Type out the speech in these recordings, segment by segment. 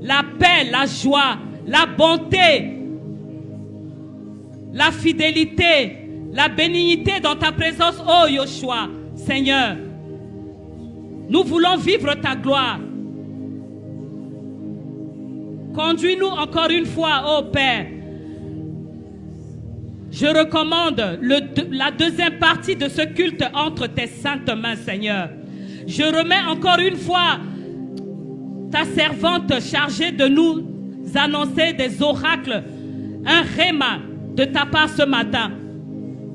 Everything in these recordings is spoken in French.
la paix, la joie, la bonté, la fidélité, la bénignité dans ta présence, oh Yoshua, Seigneur. Nous voulons vivre ta gloire. Conduis-nous encore une fois, oh Père. Je recommande la deuxième partie de ce culte entre tes saintes mains, Seigneur. Je remets encore une fois ta servante chargée de nous annoncer des oracles, un réma de ta part ce matin.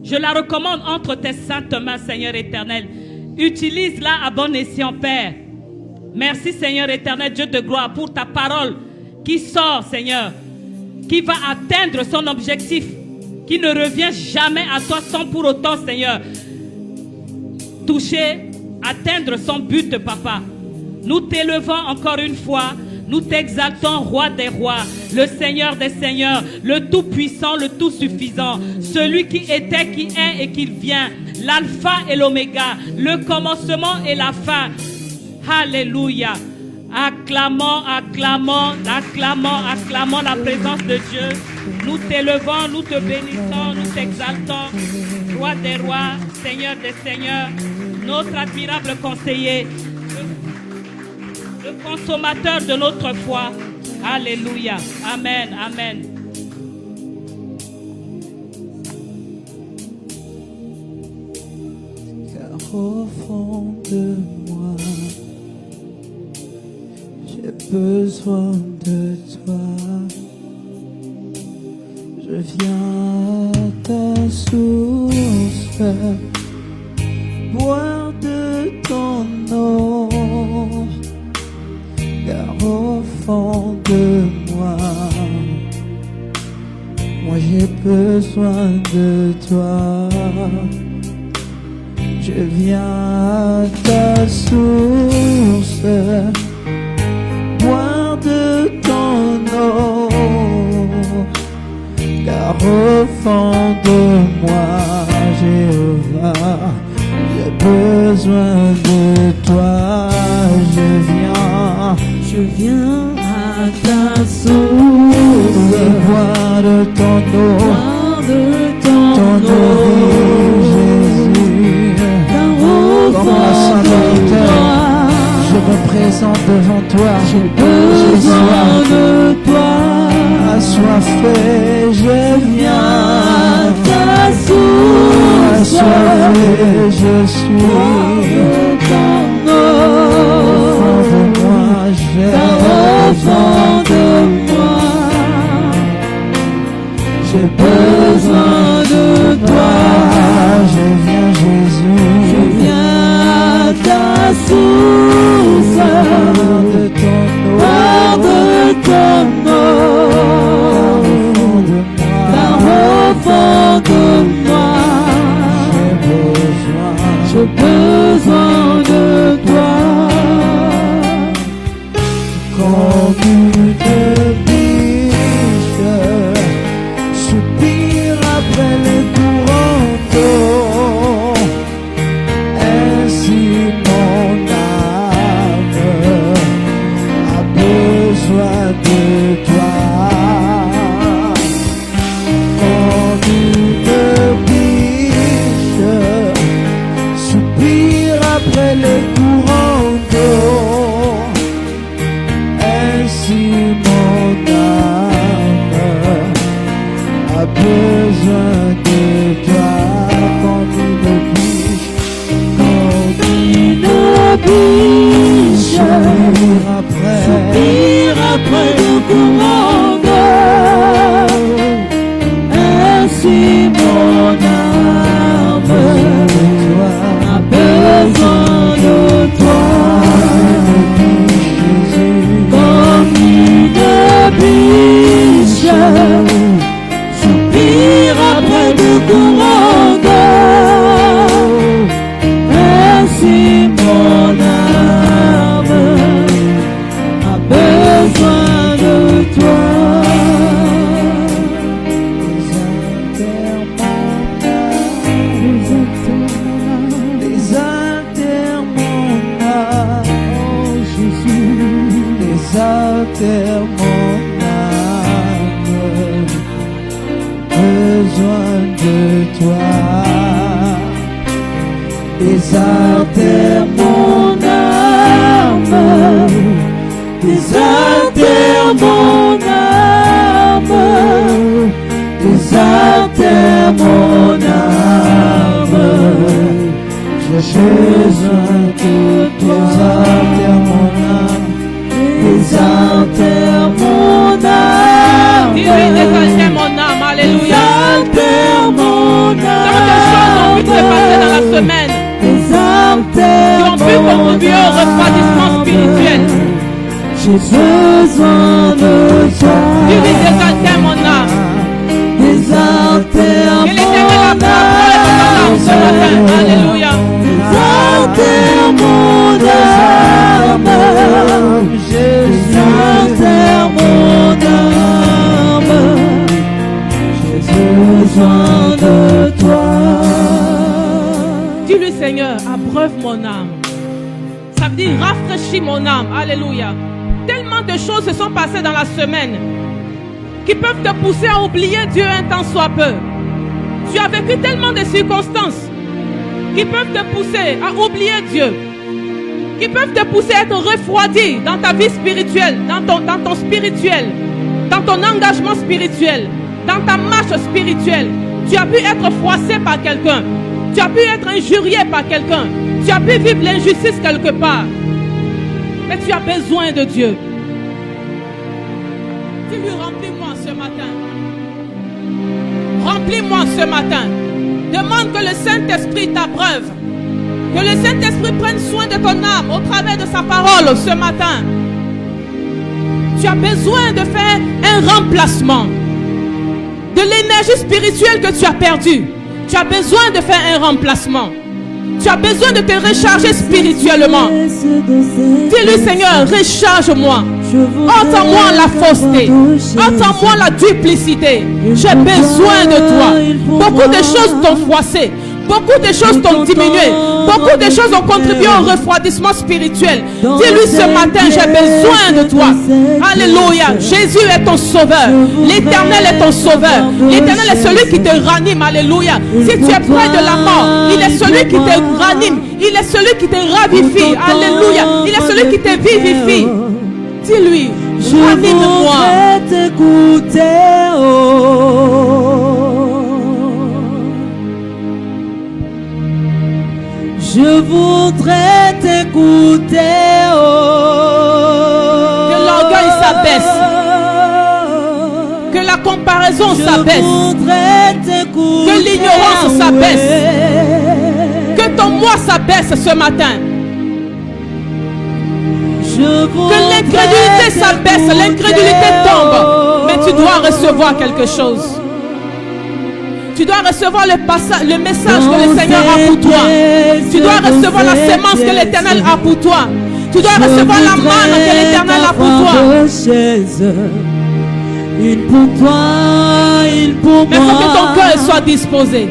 Je la recommande entre tes saintes mains, Seigneur éternel. Utilise-la à bon escient, Père. Merci, Seigneur éternel, Dieu de gloire, pour ta parole qui sort, Seigneur, qui va atteindre son objectif, qui ne revient jamais à toi sans pour autant, Seigneur, toucher, atteindre son but, Papa. Nous t'élevons encore une fois, nous t'exaltons, Roi des rois, le Seigneur des seigneurs, le Tout-Puissant, le Tout-Suffisant, celui qui était, qui est et qui vient, l'Alpha et l'Oméga, le commencement et la fin. Alléluia. Acclamons, acclamons, acclamons, acclamons la présence de Dieu. Nous t'élevons, nous te bénissons, nous t'exaltons, Roi des rois, Seigneur des seigneurs, notre admirable conseiller, le consommateur de notre foi. Alléluia. Amen. Amen. Car au fond de moi, j'ai besoin de toi. Je viens à ta source, boire de ton eau. Car au fond de moi, j'ai besoin de toi. Je viens à ta source, boire de ton eau. Car au fond de moi, Jéhovah, j'ai besoin de toi. Je viens à ta source, boire de ton eau, Jésus. Comme la Samaritaine, je me présente devant toi. J'ai besoin de toi. Assoiffé, je viens à ta source. Assoiffé, je suis. Au fond de moi, j'ai besoin de toi. Je viens, Jésus, je viens à ta source, de ton eau, car au fond de moi, j'ai besoin de toi. Comme une biche soupire après les courants d'eau, ainsi mon âme a besoin de toi. Comme une biche soupire après les courants d'eau, mon âme a besoin de toi. Comme une biche, soupire après le courant d'eau, ainsi mon âme a besoin de toi. Biche soupire après le courant d'eau, ainsi mon âme a besoin de toi. Désaltère mon âme, désaltère mon âme, désaltère mon âme. J'ai besoin de toi. Désaltère mon âme, désaltère mon âme. Dis-lui, désaltère mon âme, alléluia. Désaltère mon âme. Tant de choses ont pu se passer dans la semaine qui ont pu contribuer au refroidissement spirituel. J'ai besoin de toi. Dis-lui, désaltère mon âme. Désaltère Que l'Éternel a pris ton âme ce matin, alléluia. Désaltère mon âme. Désaltère mon âme. J'ai besoin de toi. Dis-lui, Seigneur, abreuve mon âme. Ça veut dire rafraîchis mon âme, alléluia. Tellement de choses se sont passées dans la semaine qui peuvent te pousser à oublier Dieu un temps soit peu. Tu as vécu tellement de circonstances qui peuvent te pousser à oublier Dieu, qui peuvent te pousser à être refroidi dans ta vie spirituelle, dans ton spirituel, dans ton engagement spirituel, dans ta marche spirituelle. Tu as pu être froissé par quelqu'un, tu as pu être injurié par quelqu'un, tu as pu vivre l'injustice quelque part, mais tu as besoin de Dieu. Dis-lui, remplis-moi ce matin. Remplis-moi ce matin. Demande que le Saint-Esprit t'abreuve. Que le Saint-Esprit prenne soin de ton âme au travers de sa parole ce matin. Tu as besoin de faire un remplacement de l'énergie spirituelle que tu as perdue. Tu as besoin de faire un remplacement. Tu as besoin de te recharger spirituellement. Dis-lui, Seigneur, recharge-moi. Ôte en moi la fausseté. Ôte en moi la duplicité. J'ai besoin de toi. Beaucoup de choses t'ont froissé. Beaucoup de choses t'ont diminué. Beaucoup de choses ont contribué au refroidissement spirituel. Dis-lui ce matin, j'ai besoin de toi. Alléluia. Jésus est ton sauveur. L'Éternel est ton sauveur. L'Éternel est celui qui te ranime. Alléluia. Si tu es près de la mort, il est celui qui te ranime. Il est celui qui te ravifie. Alléluia. Il est celui qui te vivifie. Dis-lui, ranime-moi. Je voudrais t'écouter, oh. Que l'orgueil s'abaisse. Que la comparaison s'abaisse. Que l'ignorance s'abaisse. Que ton moi s'abaisse ce matin. Que l'incrédulité s'abaisse. L'incrédulité tombe. Mais tu dois recevoir quelque chose. Tu dois recevoir le message que le Seigneur a pour toi. Tu dois recevoir la sémence que l'Éternel a pour toi. Tu dois recevoir la manne que l'Éternel a pour toi. Une pour toi, une pour moi. Mais il faut que ton cœur soit disposé.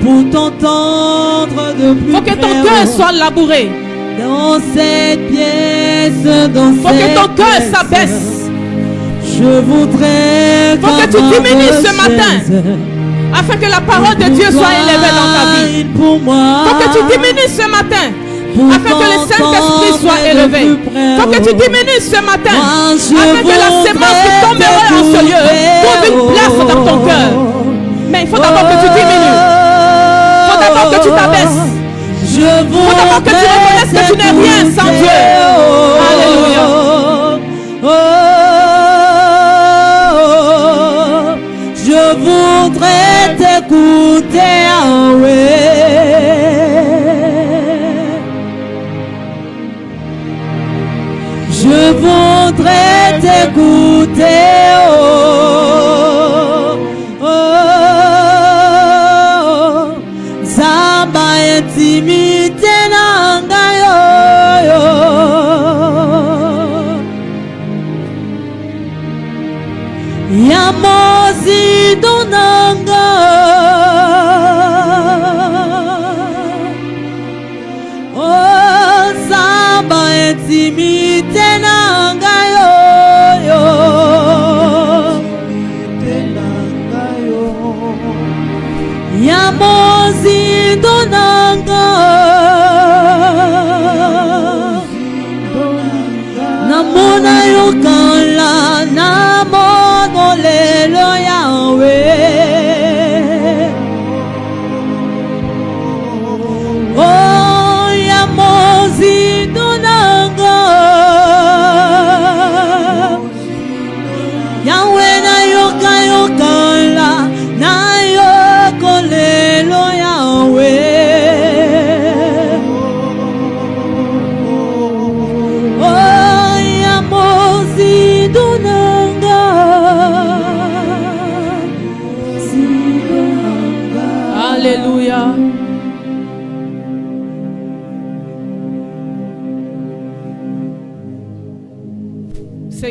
Pour t'entendre de plus près. Il faut que ton cœur soit labouré. Dans cette pièce, dans il faut que ton cœur s'abaisse. Je voudrais. Il faut que tu diminues ce matin. Afin que la parole de Dieu soit élevée dans ta vie. Il faut que tu diminues ce matin. Afin que le Saint-Esprit soit élevé. Il faut que tu diminues ce matin. Afin que la sémence qui tomberait en ce lieu trouve une place dans ton cœur. Mais il faut d'abord que tu diminues. Il faut d'abord que tu t'abaisses. Il faut d'abord que tu reconnaisses que tu n'es rien sans Dieu. Alléluia. Je voudrais t'écouter, je voudrais t'écouter, Zamba intimité nanga yo. Yamozi donanga, oh Zamba intimité nanga yo. Yamo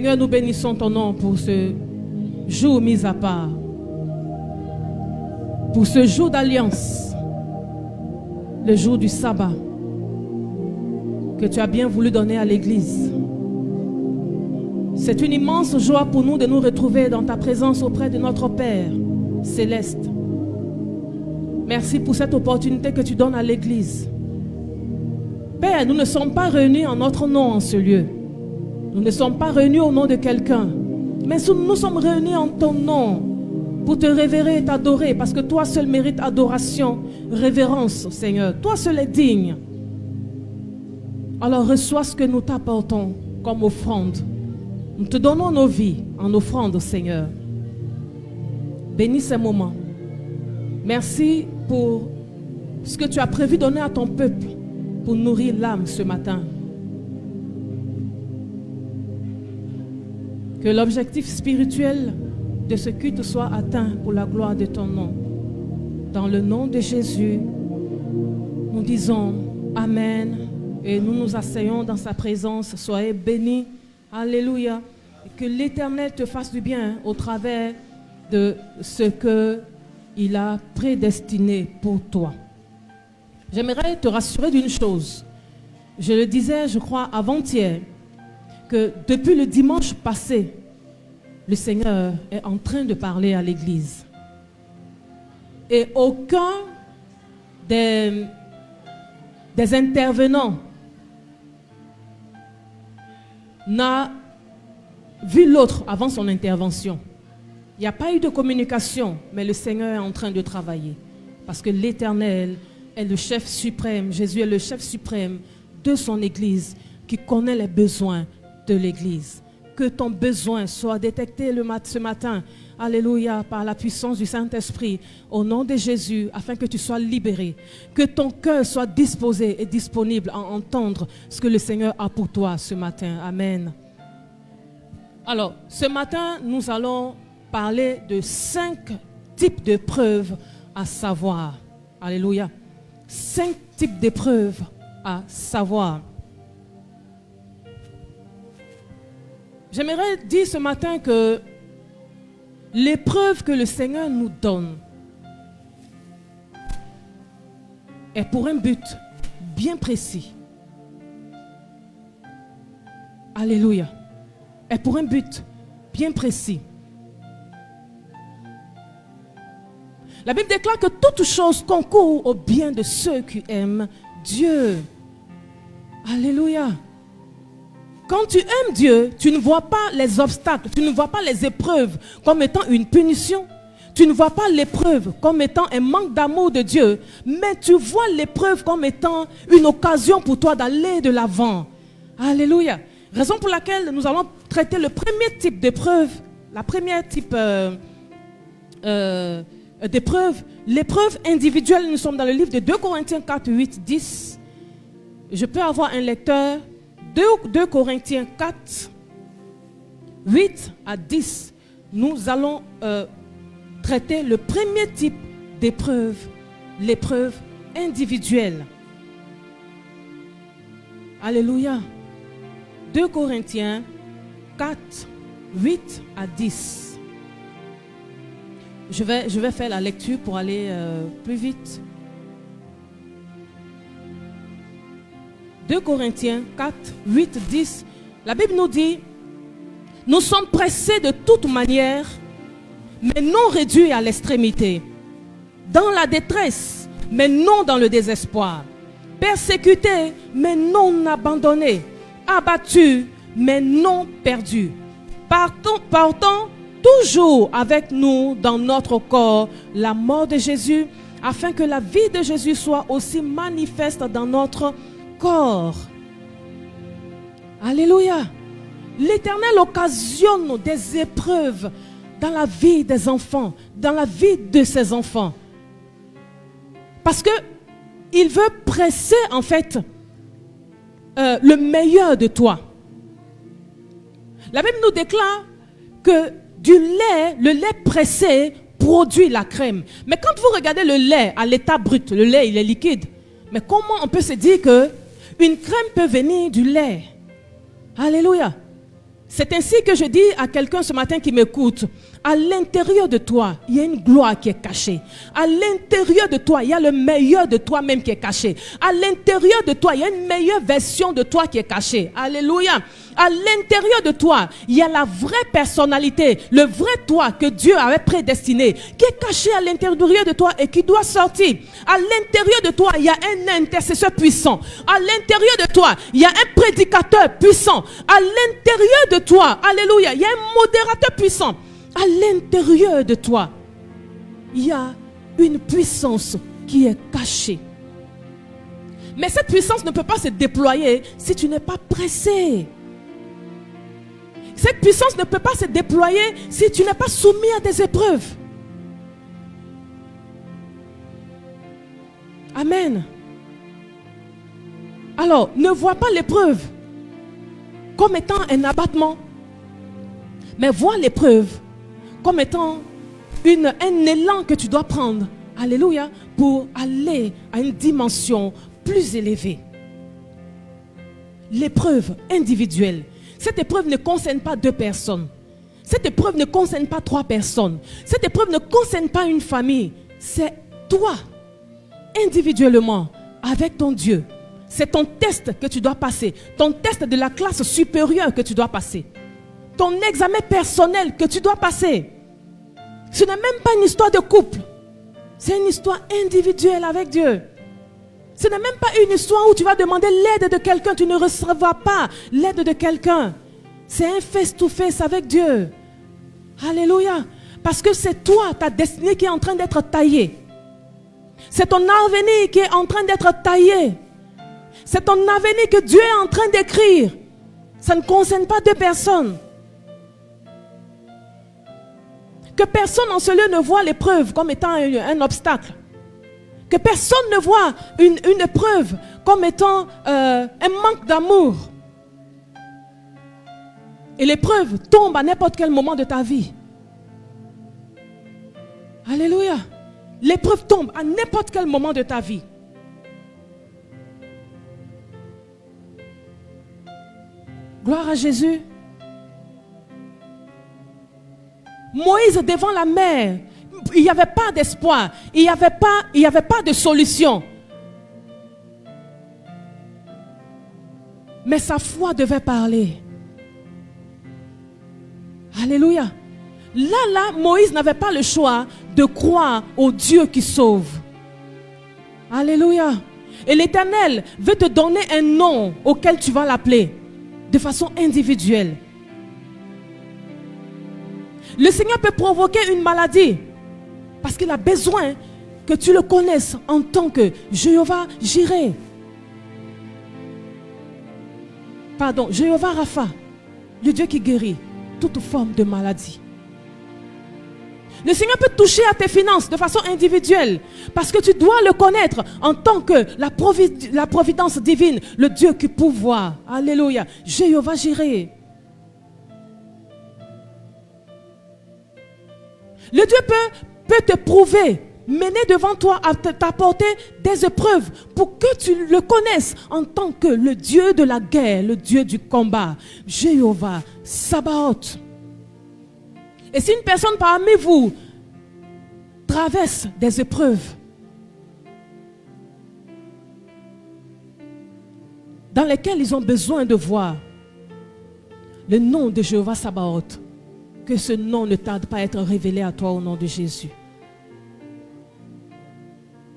Seigneur, nous bénissons ton nom pour ce jour mis à part, pour ce jour d'alliance, le jour du sabbat que tu as bien voulu donner à l'Église. C'est une immense joie pour nous de nous retrouver dans ta présence auprès de notre Père céleste. Merci pour cette opportunité que tu donnes à l'Église. Père, nous ne sommes pas réunis en notre nom en ce lieu. Nous ne sommes pas réunis au nom de quelqu'un, mais nous sommes réunis en ton nom pour te révérer et t'adorer, parce que toi seul mérites adoration, révérence, Seigneur. Toi seul est digne. Alors reçois ce que nous t'apportons comme offrande. Nous te donnons nos vies en offrande, Seigneur. Bénis ces moments. Merci pour ce que tu as prévu donner à ton peuple pour nourrir l'âme ce matin. Que l'objectif spirituel de ce culte soit atteint pour la gloire de ton nom. Dans le nom de Jésus, nous disons Amen et nous nous asseyons dans sa présence. Soyez bénis. Alléluia. Et que l'Éternel te fasse du bien au travers de ce qu'il a prédestiné pour toi. J'aimerais te rassurer d'une chose. Je le disais, je crois, avant-hier, que depuis le dimanche passé, le Seigneur est en train de parler à l'Église. Et aucun des intervenants n'a vu l'autre avant son intervention. Il n'y a pas eu de communication, mais le Seigneur est en train de travailler. Parce que l'Éternel est le chef suprême, Jésus est le chef suprême de son Église, qui connaît les besoins de l'Église. Que ton besoin soit détecté ce matin, alléluia, par la puissance du Saint-Esprit, au nom de Jésus, afin que tu sois libéré. Que ton cœur soit disposé et disponible à entendre ce que le Seigneur a pour toi ce matin. Amen. Alors, ce matin, nous allons parler de 5 types de preuves à savoir. Alléluia. 5 types d'épreuves à savoir. J'aimerais dire ce matin que l'épreuve que le Seigneur nous donne est pour un but bien précis. Alléluia. Est pour un but bien précis. La Bible déclare que toute chose concourt au bien de ceux qui aiment Dieu. Alléluia. Quand tu aimes Dieu, tu ne vois pas les obstacles, tu ne vois pas les épreuves comme étant une punition. Tu ne vois pas l'épreuve comme étant un manque d'amour de Dieu, mais tu vois l'épreuve comme étant une occasion pour toi d'aller de l'avant. Alléluia. Raison pour laquelle nous allons traiter le premier type d'épreuve, la première type d'épreuve, l'épreuve individuelle. Nous sommes dans le livre de 2 Corinthiens 4, 8, 10. Je peux avoir un lecteur. 2 Corinthiens 4, 8 à 10. Nous allons traiter le premier type d'épreuve, l'épreuve individuelle. Alléluia. 2 Corinthiens 4, 8 à 10. Je vais faire la lecture pour aller plus vite. 2 Corinthiens 4, 8, 10. La Bible nous dit: nous sommes pressés de toute manière, mais non réduits à l'extrémité. Dans la détresse, mais non dans le désespoir. Persécutés, mais non abandonnés. Abattus, mais non perdus. Portant toujours avec nous dans notre corps la mort de Jésus, afin que la vie de Jésus soit aussi manifeste dans notre corps. Alléluia. L'Éternel occasionne des épreuves dans la vie des enfants, dans la vie de ses enfants. Parce que il veut presser en fait le meilleur de toi. La Bible nous déclare que du lait, le lait pressé produit la crème. Mais quand vous regardez le lait à l'état brut, le lait il est liquide. Mais comment on peut se dire que une crème peut venir du lait? Alléluia. C'est ainsi que je dis à quelqu'un ce matin qui m'écoute, à l'intérieur de toi, il y a une gloire qui est cachée. À l'intérieur de toi, il y a le meilleur de toi-même qui est caché. À l'intérieur de toi, il y a une meilleure version de toi qui est cachée. Alléluia. À l'intérieur de toi, il y a la vraie personnalité, le vrai toi que Dieu avait prédestiné, qui est caché à l'intérieur de toi et qui doit sortir. À l'intérieur de toi, il y a un intercesseur puissant. À l'intérieur de toi, il y a un prédicateur puissant. À l'intérieur de toi, alléluia, il y a un modérateur puissant. À l'intérieur de toi, il y a une puissance qui est cachée. Mais cette puissance ne peut pas se déployer si tu n'es pas pressé. Cette puissance ne peut pas se déployer si tu n'es pas soumis à des épreuves. Amen. Alors, ne vois pas l'épreuve comme étant un abattement, mais vois l'épreuve comme étant un élan que tu dois prendre, alléluia, pour aller à une dimension plus élevée. L'épreuve individuelle. Cette épreuve ne concerne pas 2 personnes. Cette épreuve ne concerne pas 3 personnes. Cette épreuve ne concerne pas une famille. C'est toi, individuellement, avec ton Dieu. C'est ton test que tu dois passer. Ton test de la classe supérieure que tu dois passer. Ton examen personnel que tu dois passer. Ce n'est même pas une histoire de couple. C'est une histoire individuelle avec Dieu. Ce n'est même pas une histoire où tu vas demander l'aide de quelqu'un. Tu ne recevras pas l'aide de quelqu'un. C'est un face-to-face avec Dieu. Alléluia. Parce que c'est toi, ta destinée qui est en train d'être taillée. C'est ton avenir qui est en train d'être taillé. C'est ton avenir que Dieu est en train d'écrire. Ça ne concerne pas 2 personnes. Que personne en ce lieu ne voit l'épreuve comme étant un obstacle. Que personne ne voit une épreuve comme étant un manque d'amour. Et l'épreuve tombe à n'importe quel moment de ta vie. Alléluia. L'épreuve tombe à n'importe quel moment de ta vie. Gloire à Jésus. Moïse devant la mer, il n'y avait pas d'espoir, il n'y avait pas de solution. Mais sa foi devait parler. Alléluia. Là, Moïse n'avait pas le choix de croire au Dieu qui sauve. Alléluia. Et l'Éternel veut te donner un nom auquel tu vas l'appeler de façon individuelle. Le Seigneur peut provoquer une maladie parce qu'il a besoin que tu le connaisses en tant que Jéhovah Jireh. Pardon, Jéhovah Rapha, le Dieu qui guérit toute forme de maladie. Le Seigneur peut toucher à tes finances de façon individuelle parce que tu dois le connaître en tant que la providence divine, le Dieu qui pourvoit. Alléluia. Jéhovah Jireh. Le Dieu peut te prouver, mener devant toi, à t'apporter des épreuves pour que tu le connaisses en tant que le Dieu de la guerre, le Dieu du combat, Jéhovah Sabaoth. Et si une personne parmi vous traverse des épreuves dans lesquelles ils ont besoin de voir le nom de Jéhovah Sabaoth, que ce nom ne tarde pas à être révélé à toi au nom de Jésus.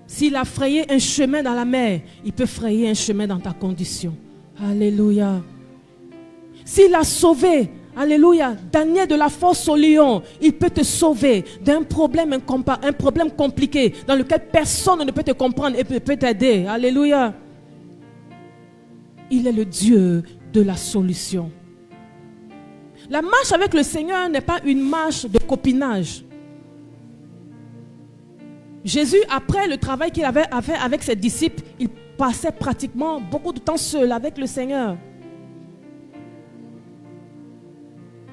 S'il a frayé un chemin dans la mer, il peut frayer un chemin dans ta condition. Alléluia. S'il a sauvé, alléluia, Daniel de la fosse au lion, il peut te sauver d'un problème compliqué dans lequel personne ne peut te comprendre et peut t'aider. Alléluia. Il est le Dieu de la solution. La marche avec le Seigneur n'est pas une marche de copinage. Jésus, après le travail qu'il avait fait avec ses disciples, il passait pratiquement beaucoup de temps seul avec le Seigneur.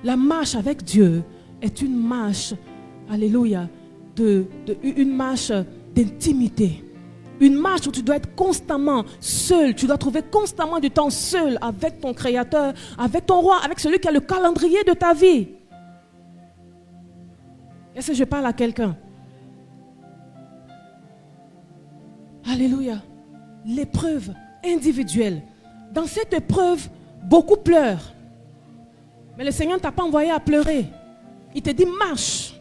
La marche avec Dieu est une marche, alléluia, une marche d'intimité, Une marche où tu dois être constamment seul. Tu dois trouver constamment du temps seul avec ton Créateur, avec ton roi, avec celui qui a le calendrier de ta vie. Est-ce que je parle à quelqu'un? Alléluia. L'épreuve individuelle. Dans cette épreuve, beaucoup pleurent. Mais le Seigneur ne t'a pas envoyé à pleurer. Il te dit marche.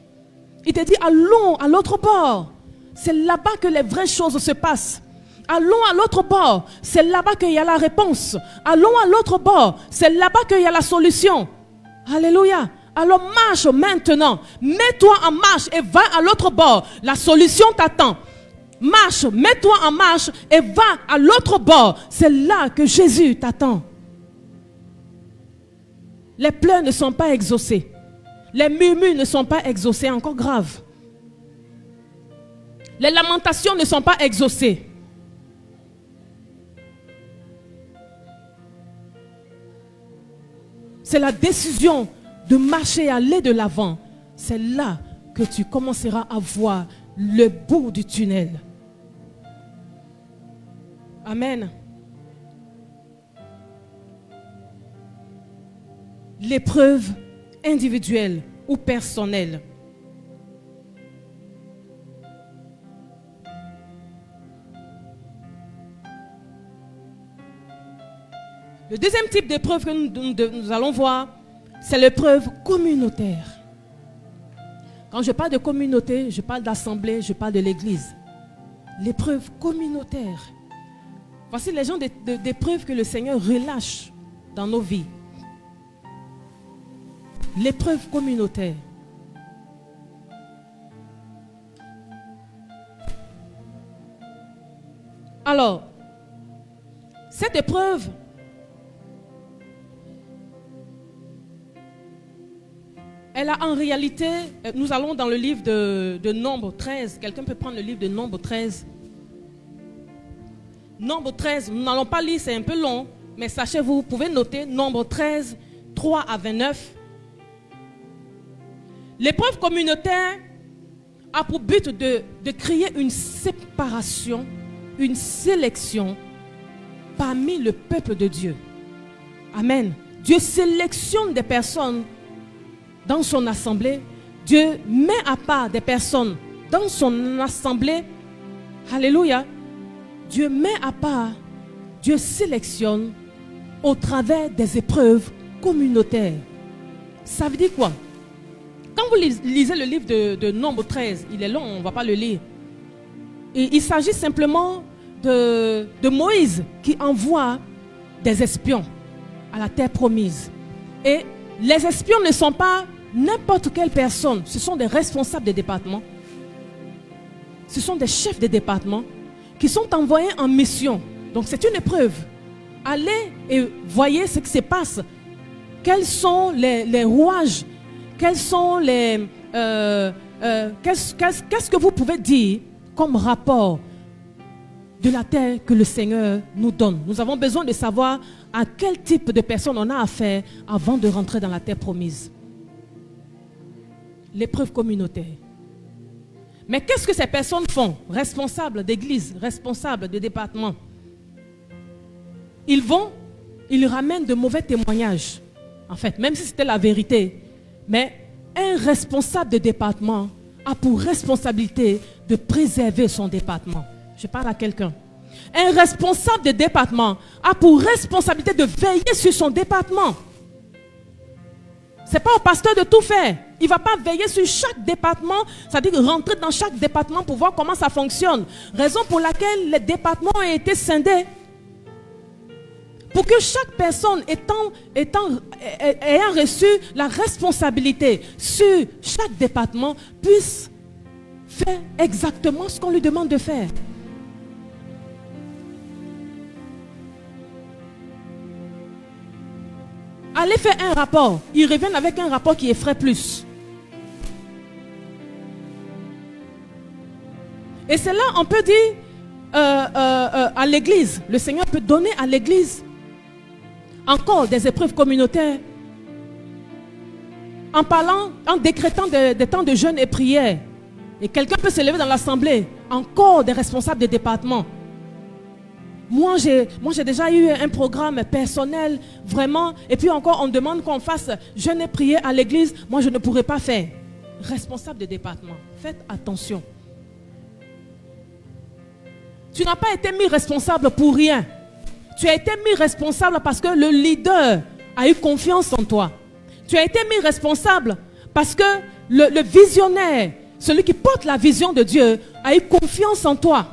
Il te dit allons à l'autre bord. C'est là-bas que les vraies choses se passent. Allons à l'autre bord. C'est là-bas qu'il y a la réponse. Allons à l'autre bord. C'est là-bas qu'il y a la solution. Alléluia. Alors marche maintenant. Mets-toi en marche et va à l'autre bord. La solution t'attend. Marche, mets-toi en marche et va à l'autre bord. C'est là que Jésus t'attend. Les pleurs ne sont pas exaucés. Les murmures ne sont pas exaucés, encore grave. Les lamentations ne sont pas exaucées. C'est la décision de marcher et aller de l'avant. C'est là que tu commenceras à voir le bout du tunnel. Amen. L'épreuve individuelle ou personnelle. Le deuxième type d'épreuve que nous allons voir, c'est l'épreuve communautaire. Quand je parle de communauté, je parle d'assemblée, je parle de l'église. L'épreuve communautaire. Voici les gens d'épreuves que le Seigneur relâche dans nos vies. L'épreuve communautaire. Alors, cette épreuve, elle a en réalité, nous allons dans le livre de Nombre 13. Quelqu'un peut prendre le livre de Nombre 13. Nombre 13, nous n'allons pas lire, c'est un peu long, mais sachez-vous, vous pouvez noter Nombre 13, 3 à 29. L'épreuve communautaire a pour but de créer une séparation, une sélection parmi le peuple de Dieu. Amen. Dieu sélectionne des personnes dans son assemblée. Dieu met à part des personnes dans son assemblée. Alléluia. Dieu met à part, Dieu sélectionne au travers des épreuves communautaires. Ça veut dire quoi? Quand vous lisez le livre de Nombre 13, il est long, on ne va pas le lire. Et il s'agit simplement de Moïse qui envoie des espions à la terre promise. Et les espions ne sont pas n'importe quelle personne, ce sont des responsables des départements. Ce sont des chefs des départements qui sont envoyés en mission. Donc c'est une épreuve. Allez et voyez ce qui se passe. Quels sont les rouages? Quels sont les... qu'est-ce que vous pouvez dire comme rapport de la terre que le Seigneur nous donne? Nous avons besoin de savoir à quel type de personnes on a affaire avant de rentrer dans la terre promise. L'épreuve communautaire. Mais qu'est-ce que ces personnes font? Responsables d'église, responsables de département. Ils ramènent de mauvais témoignages. En fait, même si c'était la vérité. Mais un responsable de département a pour responsabilité de préserver son département. Je parle à quelqu'un. Un responsable de département a pour responsabilité de veiller sur son département. Ce n'est pas au pasteur de tout faire. Il ne va pas veiller sur chaque département, c'est-à-dire rentrer dans chaque département pour voir comment ça fonctionne. Raison pour laquelle les départements ont été scindés. Pour que chaque personne ayant reçu la responsabilité sur chaque département puisse faire exactement ce qu'on lui demande de faire. Allez faire un rapport. Ils reviennent avec un rapport qui effraie plus. Et c'est là on peut dire à l'église, le Seigneur peut donner à l'église encore des épreuves communautaires en parlant, en décrétant des temps de jeûne et prière. Et quelqu'un peut se lever dans l'assemblée encore des responsables de département. Moi, j'ai déjà eu un programme personnel, vraiment. Et puis encore, on demande qu'on fasse jeûne et prière à l'église. Moi, je ne pourrais pas faire. Responsable de département, faites attention. Tu n'as pas été mis responsable pour rien. Tu as été mis responsable parce que le leader a eu confiance en toi. Tu as été mis responsable parce que le visionnaire, celui qui porte la vision de Dieu, a eu confiance en toi.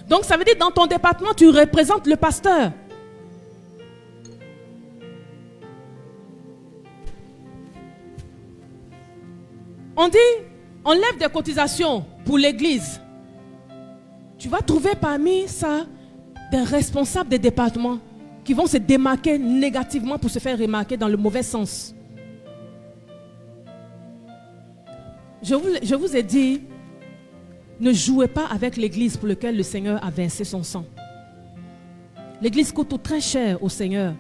Donc ça veut dire dans ton département, tu représentes le pasteur. On dit, on lève des cotisations pour l'église. Tu vas trouver parmi ça des responsables des départements qui vont se démarquer négativement pour se faire remarquer dans le mauvais sens. Je vous ai dit, ne jouez pas avec l'église pour laquelle le Seigneur a versé son sang. L'église coûte très cher au Seigneur.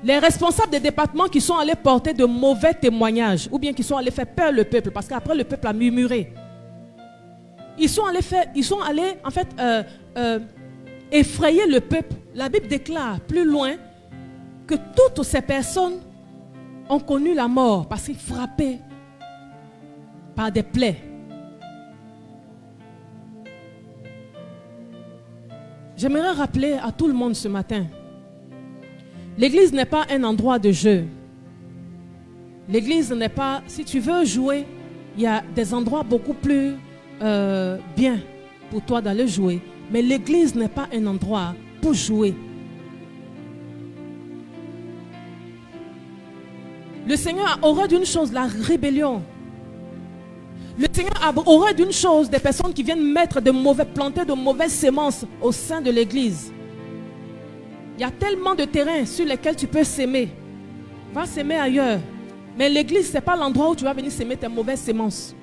Les responsables des départements qui sont allés porter de mauvais témoignages ou bien qui sont allés faire peur au peuple parce qu'après le peuple a murmuré. Ils sont allés en fait effrayer le peuple. La Bible déclare plus loin que toutes ces personnes ont connu la mort parce qu'ils frappaient par des plaies. J'aimerais rappeler à tout le monde ce matin, l'église n'est pas un endroit de jeu. L'église n'est pas, si tu veux jouer, il y a des endroits beaucoup plus bien pour toi d'aller jouer. Mais l'église n'est pas un endroit pour jouer. Le Seigneur a horreur d'une chose, la rébellion. Le Seigneur a horreur d'une chose, des personnes qui viennent planter de mauvaises semences au sein de l'église. Il y a tellement de terrains sur lesquels tu peux s'aimer. Va s'aimer ailleurs. Mais l'église, ce n'est pas l'endroit où tu vas venir s'aimer tes mauvaises semences.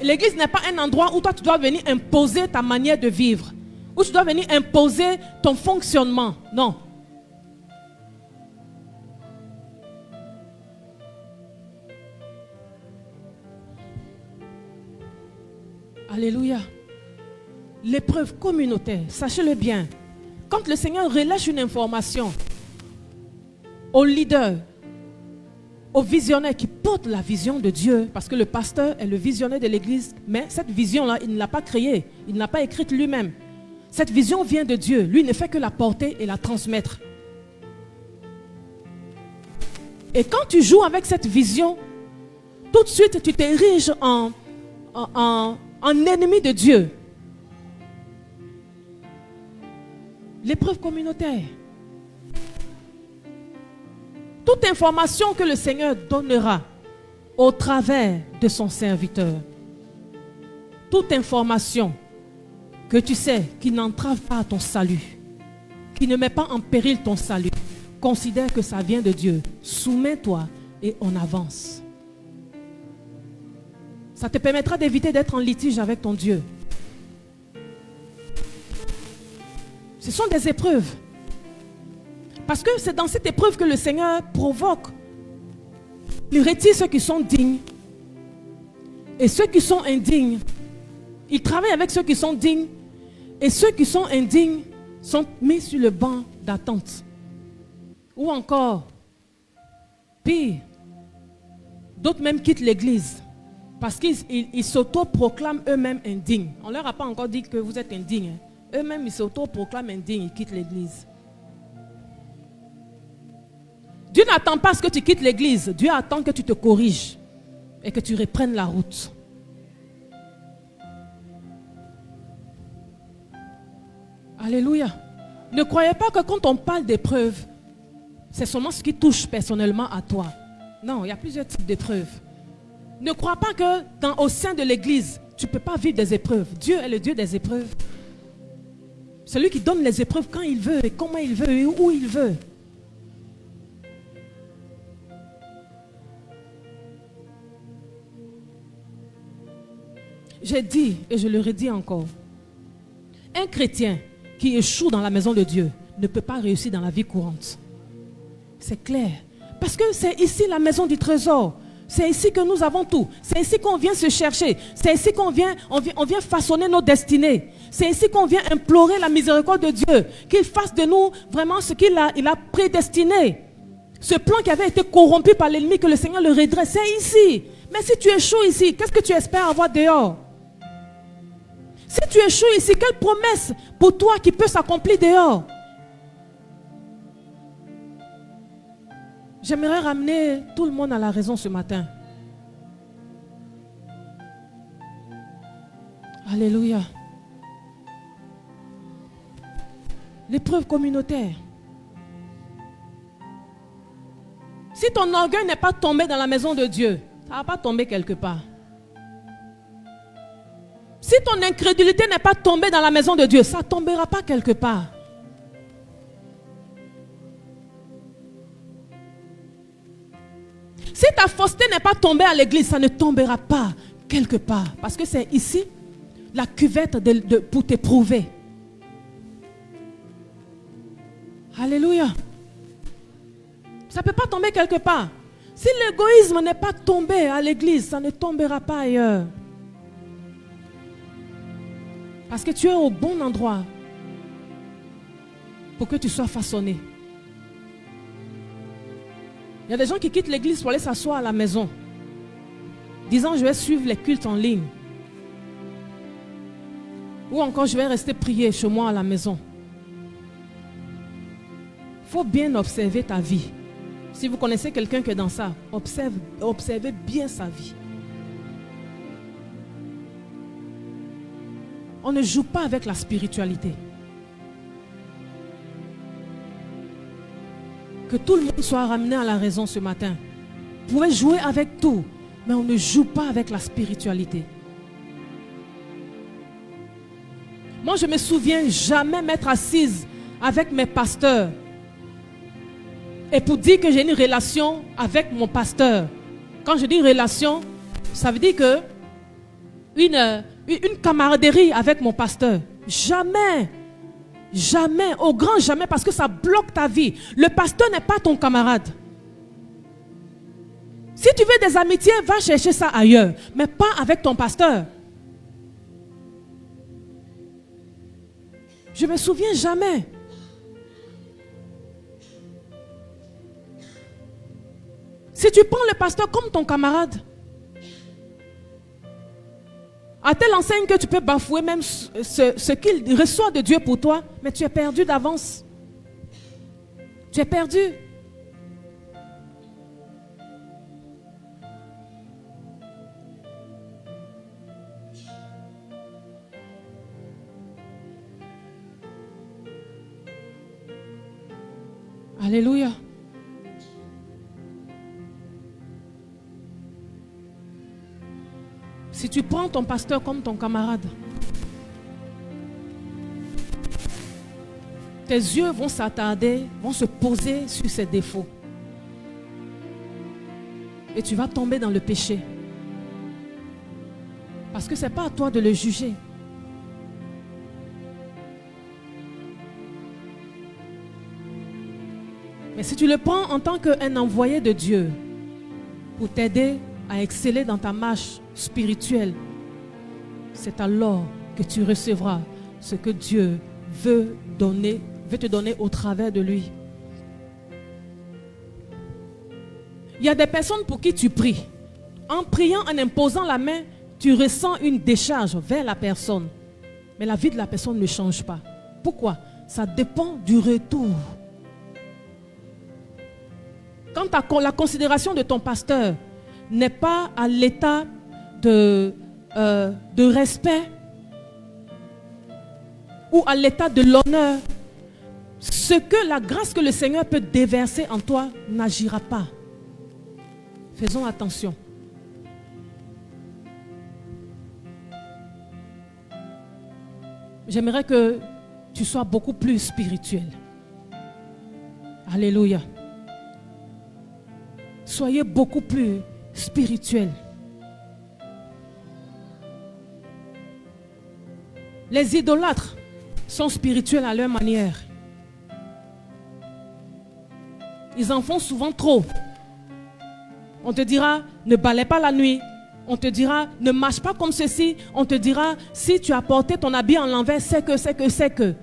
L'église n'est pas un endroit où toi tu dois venir imposer ta manière de vivre. Où tu dois venir imposer ton fonctionnement. Non. Alléluia. L'épreuve communautaire, sachez-le bien. Quand le Seigneur relâche une information au leader, au visionnaire qui porte la vision de Dieu, parce que le pasteur est le visionnaire de l'église, mais cette vision-là, il ne l'a pas créée, il ne l'a pas écrite lui-même. Cette vision vient de Dieu, lui ne fait que la porter et la transmettre. Et quand tu joues avec cette vision, tout de suite tu t'ériges en ennemi de Dieu. L'épreuve communautaire. Toute information que le Seigneur donnera au travers de son serviteur, toute information que tu sais qui n'entrave pas ton salut, qui ne met pas en péril ton salut, considère que ça vient de Dieu. Soumets-toi et on avance. Ça te permettra d'éviter d'être en litige avec ton Dieu. Ce sont des épreuves. Parce que c'est dans cette épreuve que le Seigneur provoque. Il retire ceux qui sont dignes. Et ceux qui sont indignes, il travaille avec ceux qui sont dignes. Et ceux qui sont indignes sont mis sur le banc d'attente. Ou encore, pire, d'autres même quittent l'église. Parce qu'ils s'auto-proclament eux-mêmes indignes. On ne leur a pas encore dit que vous êtes indignes. Eux-mêmes, ils s'auto-proclament indignes, ils quittent l'église. Dieu n'attend pas à ce que tu quittes l'église. Dieu attend que tu te corriges et que tu reprennes la route. Alléluia. Ne croyez pas que quand on parle d'épreuves, c'est seulement ce qui touche personnellement à toi. Non, il y a plusieurs types d'épreuves. Ne crois pas que au sein de l'église, tu ne peux pas vivre des épreuves. Dieu est le Dieu des épreuves. Celui qui donne les épreuves quand il veut et comment il veut et où il veut. J'ai dit et je le redis encore. Un chrétien qui échoue dans la maison de Dieu ne peut pas réussir dans la vie courante. C'est clair. Parce que c'est ici la maison du trésor. C'est ici que nous avons tout. C'est ici qu'on vient se chercher. C'est ici qu'on vient, on vient façonner nos destinées. C'est ici qu'on vient implorer la miséricorde de Dieu. Qu'il fasse de nous vraiment ce qu'il a prédestiné. Ce plan qui avait été corrompu par l'ennemi, que le Seigneur le redresse, c'est ici. Mais si tu échoues ici, qu'est-ce que tu espères avoir dehors? Si tu échoues ici, quelle promesse pour toi qui peut s'accomplir dehors? J'aimerais ramener tout le monde à la raison ce matin. Alléluia. L'épreuve communautaire. Si ton orgueil n'est pas tombé dans la maison de Dieu, ça ne va pas tomber quelque part. Si ton incrédulité n'est pas tombée dans la maison de Dieu, ça ne tombera pas quelque part. Si ta fausseté n'est pas tombée à l'église, ça ne tombera pas quelque part. Parce que c'est ici la cuvette pour t'éprouver. Alléluia. Ça ne peut pas tomber quelque part. Si l'égoïsme n'est pas tombé à l'église, ça ne tombera pas ailleurs. Parce que tu es au bon endroit pour que tu sois façonné. Il y a des gens qui quittent l'église pour aller s'asseoir à la maison, disant je vais suivre les cultes en ligne. Ou encore je vais rester prier chez moi à la maison. Il faut bien observer ta vie. Si vous connaissez quelqu'un qui est dans ça, observez bien sa vie. On ne joue pas avec la spiritualité. Que tout le monde soit ramené à la raison ce matin. Vous pouvez jouer avec tout, mais on ne joue pas avec la spiritualité. Moi, je me souviens jamais m'être assise avec mes pasteurs et pour dire que j'ai une relation avec mon pasteur. Quand je dis relation, ça veut dire que une camaraderie avec mon pasteur. Jamais. Jamais, au grand jamais, parce que ça bloque ta vie. Le pasteur n'est pas ton camarade. Si tu veux des amitiés, va chercher ça ailleurs, mais pas avec ton pasteur. Je me souviens jamais. Si tu prends le pasteur comme ton camarade, à telle enseigne que tu peux bafouer même ce qu'il reçoit de Dieu pour toi, mais tu es perdu d'avance. Tu es perdu. Alléluia. Si tu prends ton pasteur comme ton camarade, tes yeux vont s'attarder, vont se poser sur ses défauts. Et tu vas tomber dans le péché. Parce que ce n'est pas à toi de le juger. Mais si tu le prends en tant qu'un envoyé de Dieu pour t'aider à exceller dans ta marche spirituelle, c'est alors que tu recevras ce que Dieu veut te donner au travers de lui. Il y a des personnes pour qui tu pries. En priant, en imposant la main, tu ressens une décharge vers la personne. Mais la vie de la personne ne change pas. Pourquoi? Ça dépend du retour. Quand la considération de ton pasteur n'est pas à l'état de respect ou à l'état de l'honneur, la grâce que le Seigneur peut déverser en toi n'agira pas. Faisons attention. J'aimerais que tu sois beaucoup plus spirituel. Alléluia. Soyez beaucoup plus spirituel. Les idolâtres sont spirituels à leur manière. Ils en font souvent trop. On te dira, ne balaie pas la nuit. On te dira, ne marche pas comme ceci. On te dira, si tu as porté ton habit en l'envers, c'est que.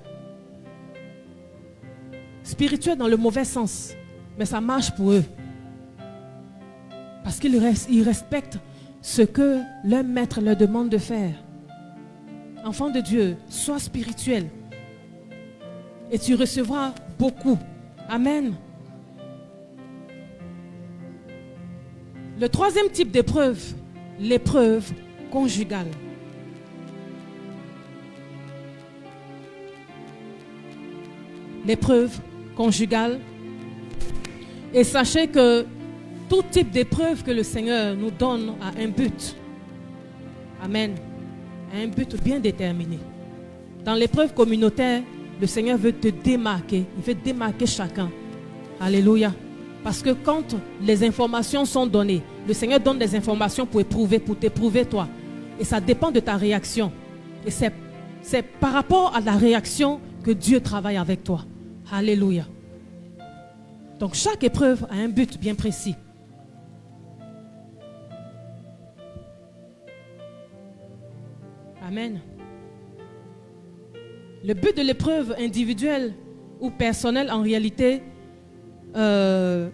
Spirituel dans le mauvais sens. Mais ça marche pour eux. Parce qu'ils respectent ce que leur maître leur demande de faire. Enfant de Dieu, sois spirituel. Et tu recevras beaucoup. Amen. Le troisième type d'épreuve, l'épreuve conjugale. L'épreuve conjugale. Et sachez que tout type d'épreuve que le Seigneur nous donne a un but. Amen. A un but bien déterminé. Dans l'épreuve communautaire, le Seigneur veut te démarquer. Il veut démarquer chacun. Alléluia. Parce que quand les informations sont données, le Seigneur donne des informations pour t'éprouver toi. Et ça dépend de ta réaction. Et c'est par rapport à la réaction que Dieu travaille avec toi. Alléluia. Donc chaque épreuve a un but bien précis. Amen. Le but de l'épreuve individuelle ou personnelle, en réalité, je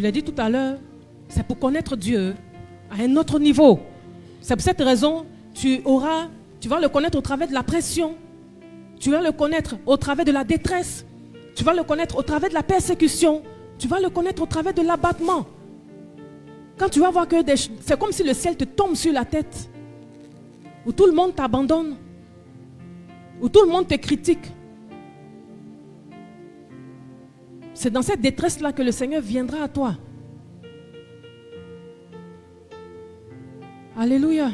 l'ai dit tout à l'heure, c'est pour connaître Dieu à un autre niveau. C'est pour cette raison tu vas le connaître au travers de la pression. Tu vas le connaître au travers de la détresse. Tu vas le connaître au travers de la persécution. Tu vas le connaître au travers de l'abattement. Quand tu vas voir que c'est comme si le ciel te tombe sur la tête, où tout le monde t'abandonne, où tout le monde te critique. C'est dans cette détresse-là que le Seigneur viendra à toi. Alléluia.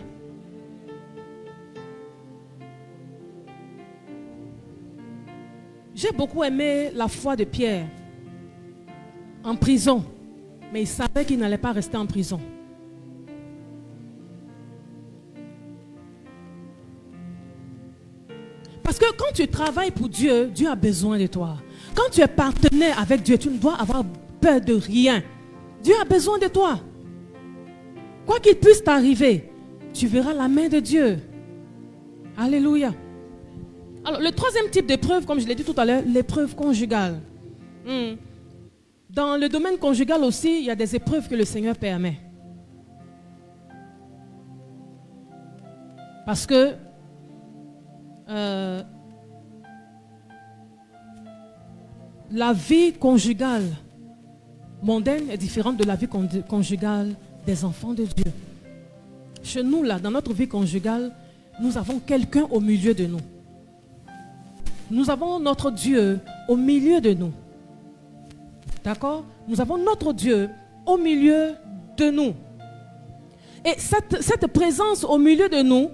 J'ai beaucoup aimé la foi de Pierre en prison, mais il savait qu'il n'allait pas rester en prison. Parce que quand tu travailles pour Dieu, Dieu a besoin de toi. Quand tu es partenaire avec Dieu, tu ne dois avoir peur de rien. Dieu a besoin de toi. Quoi qu'il puisse t'arriver, tu verras la main de Dieu. Alléluia. Alors, le troisième type d'épreuve, comme je l'ai dit tout à l'heure, l'épreuve conjugale. Dans le domaine conjugal aussi, il y a des épreuves que le Seigneur permet. Parce que la vie conjugale mondaine est différente de la vie conjugale des enfants de Dieu. Chez nous, là, dans notre vie conjugale, nous avons quelqu'un au milieu de nous. Nous avons notre Dieu au milieu de nous. D'accord? Nous avons notre Dieu au milieu de nous. Et cette présence au milieu de nous,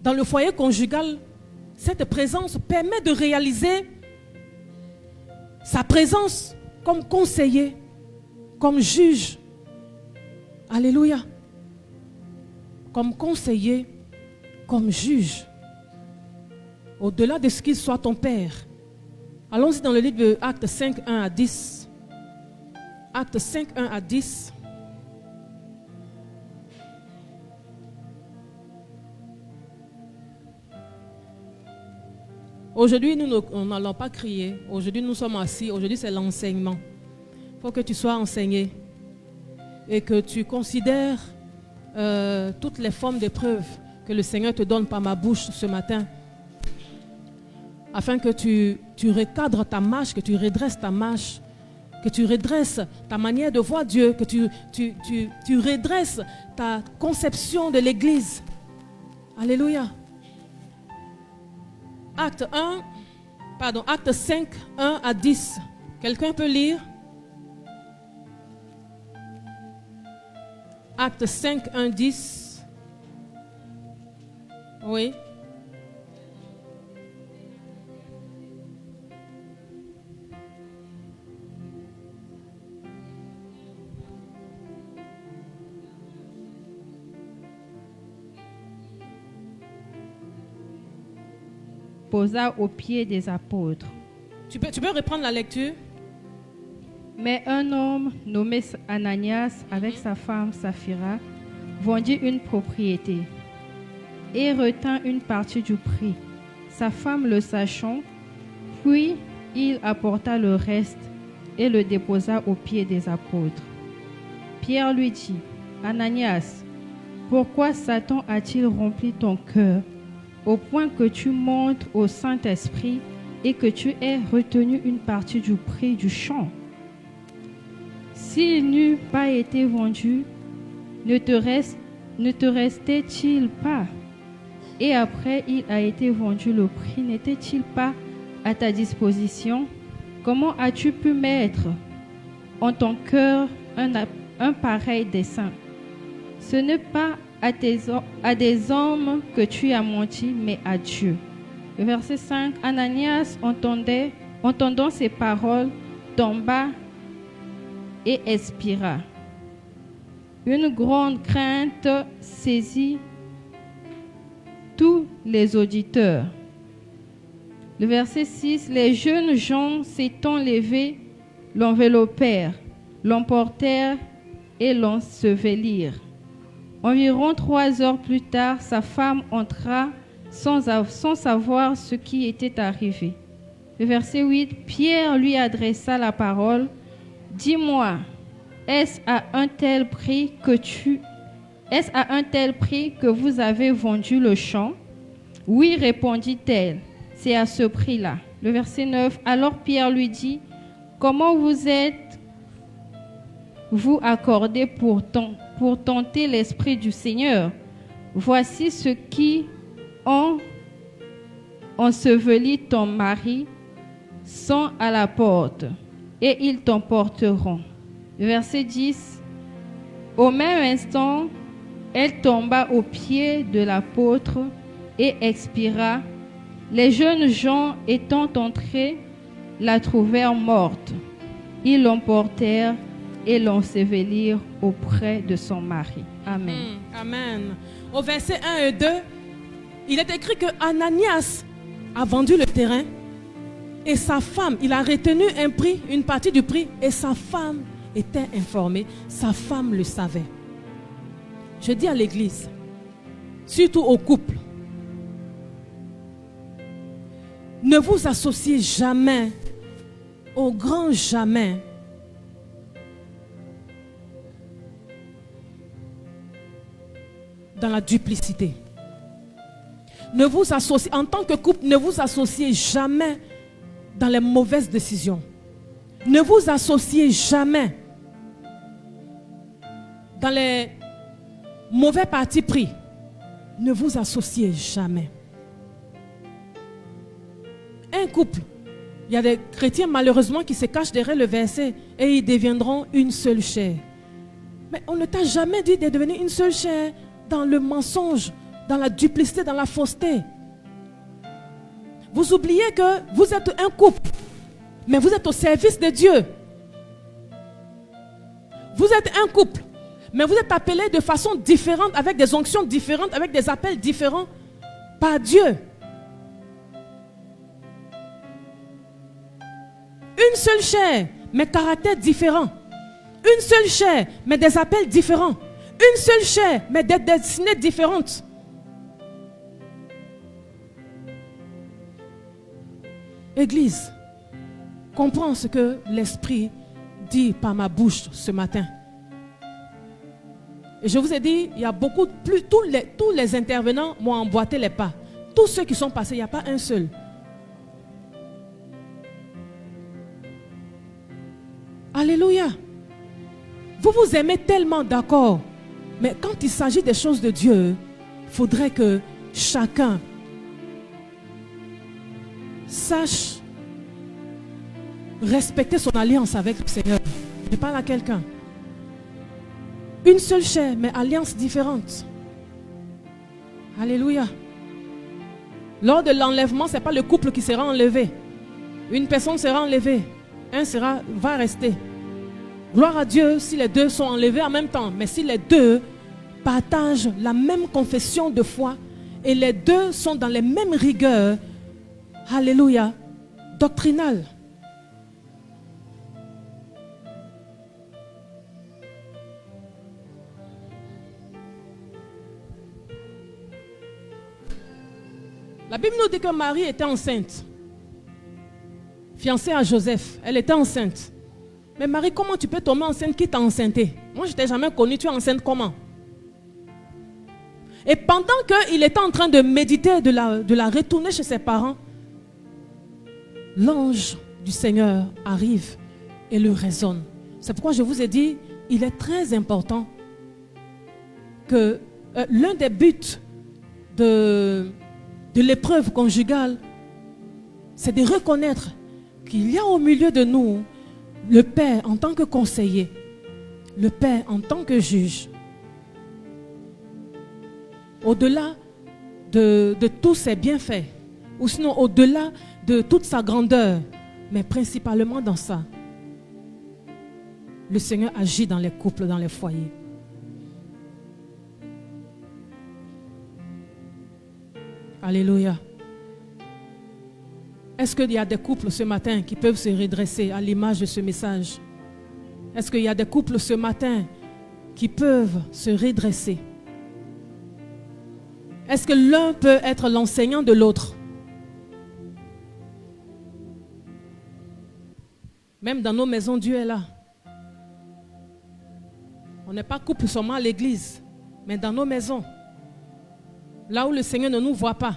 dans le foyer conjugal, cette présence permet de réaliser sa présence comme conseiller, comme juge. Alléluia. Comme conseiller, comme juge. Au-delà de ce qu'il soit ton père. Allons-y dans le livre de Actes 5, 1 à 10. Actes 5, 1 à 10. Aujourd'hui, nous n'allons pas crier. Aujourd'hui, nous sommes assis. Aujourd'hui, c'est l'enseignement. Il faut que tu sois enseigné et que tu considères toutes les formes d'épreuves que le Seigneur te donne par ma bouche ce matin, afin que tu recadres ta marche, que tu redresses ta marche, que tu redresses ta manière de voir Dieu, que tu redresses ta conception de l'Église. Alléluia. Acte 5, 1 à 10. Quelqu'un peut lire? Acte 5, 1, 10. Oui. Posa aux pieds des apôtres Tu peux reprendre la lecture? Mais un homme nommé Ananias, avec sa femme Saphira, vendit une propriété et retint une partie du prix. Sa femme le sachant, puis il apporta le reste et le déposa aux pieds des apôtres. Pierre lui dit, Ananias, pourquoi Satan a-t-il rempli ton cœur au point que tu montes au Saint-Esprit et que tu aies retenu une partie du prix du champ? S'il n'eût pas été vendu, ne te restait-il pas? Et après il a été vendu, le prix n'était-il pas à ta disposition? Comment as-tu pu mettre en ton cœur un pareil dessein? Ce n'est pas à des hommes que tu as menti, mais à Dieu. Verset 5, Ananias entendant ces paroles, tomba et expira. Une grande crainte saisit tous les auditeurs. Le verset 6, les jeunes gens s'étant levés, l'enveloppèrent, l'emportèrent et l'ensevelirent. Environ 3 heures plus tard, sa femme entra sans savoir ce qui était arrivé. Le verset 8, Pierre lui adressa la parole. Dis-moi, est-ce à un tel prix que vous avez vendu le champ? Oui, répondit-elle, c'est à ce prix-là. Le verset 9, alors Pierre lui dit, comment vous êtes-vous accordé pour tenter l'Esprit du Seigneur? Voici ceux qui ont enseveli ton mari sont à la porte, et ils t'emporteront. Verset 10. Au même instant, elle tomba aux pieds de l'apôtre et expira. Les jeunes gens étant entrés, la trouvèrent morte. Ils l'emportèrent et l'ensevelirent auprès de son mari. Amen. Amen. Au verset 1 et 2, il est écrit que Ananias a vendu le terrain et sa femme, il a retenu un prix, une partie du prix, et sa femme était informée, sa femme le savait. Je dis à l'église, surtout aux couples, ne vous associez jamais, au grand jamais, dans la duplicité. Ne vous associez, en tant que couple, ne vous associez jamais dans les mauvaises décisions. Ne vous associez jamais dans les mauvais partis pris. Ne vous associez jamais. Un couple, il y a des chrétiens malheureusement qui se cachent derrière le verset et ils deviendront une seule chair. Mais on ne t'a jamais dit de devenir une seule chair dans le mensonge, dans la duplicité, dans la fausseté. Vous oubliez que vous êtes un couple, mais vous êtes au service de Dieu. Vous êtes un couple, mais vous êtes appelés de façon différente, avec des onctions différentes, avec des appels différents par Dieu. Une seule chair, mais caractères différents. Une seule chair, mais des appels différents. Une seule chair, mais des destinées différentes. Église, comprends ce que l'Esprit dit par ma bouche ce matin. Et je vous ai dit, il y a beaucoup, tous les intervenants m'ont emboîté les pas. Tous ceux qui sont passés, il n'y a pas un seul. Alléluia. Vous vous aimez tellement, d'accord. Mais quand il s'agit des choses de Dieu, il faudrait que chacun sache respecter son alliance avec le Seigneur. Je parle à quelqu'un. Une seule chair, mais alliance différente. Alléluia. Lors de l'enlèvement, ce n'est pas le couple qui sera enlevé. Une personne sera enlevée. Un va rester. Gloire à Dieu si les deux sont enlevés en même temps. Mais si les deux partagent la même confession de foi et les deux sont dans les mêmes rigueurs, alléluia, doctrinales, La Bible nous dit que Marie était enceinte. Fiancée à Joseph, elle était enceinte. Mais Marie, comment tu peux tomber enceinte? Qui t'a enceinté? Moi, je ne t'ai jamais connue. Tu es enceinte comment? Et pendant qu'il était en train de méditer, de la retourner chez ses parents, l'ange du Seigneur arrive et le raisonne. C'est pourquoi je vous ai dit, il est très important que l'un des buts de l'épreuve conjugale, c'est de reconnaître qu'il y a au milieu de nous le Père en tant que conseiller, le Père en tant que juge. Au-delà de tous ses bienfaits, ou sinon au-delà de toute sa grandeur, mais principalement dans ça, le Seigneur agit dans les couples, dans les foyers. Alléluia. Est-ce qu'il y a des couples ce matin qui peuvent se redresser à l'image de ce message? Est-ce qu'il y a des couples ce matin qui peuvent se redresser? Est-ce que l'un peut être l'enseignant de l'autre? Même dans nos maisons, Dieu est là. On n'est pas couple seulement à l'église, mais dans nos maisons. Là où le Seigneur ne nous voit pas.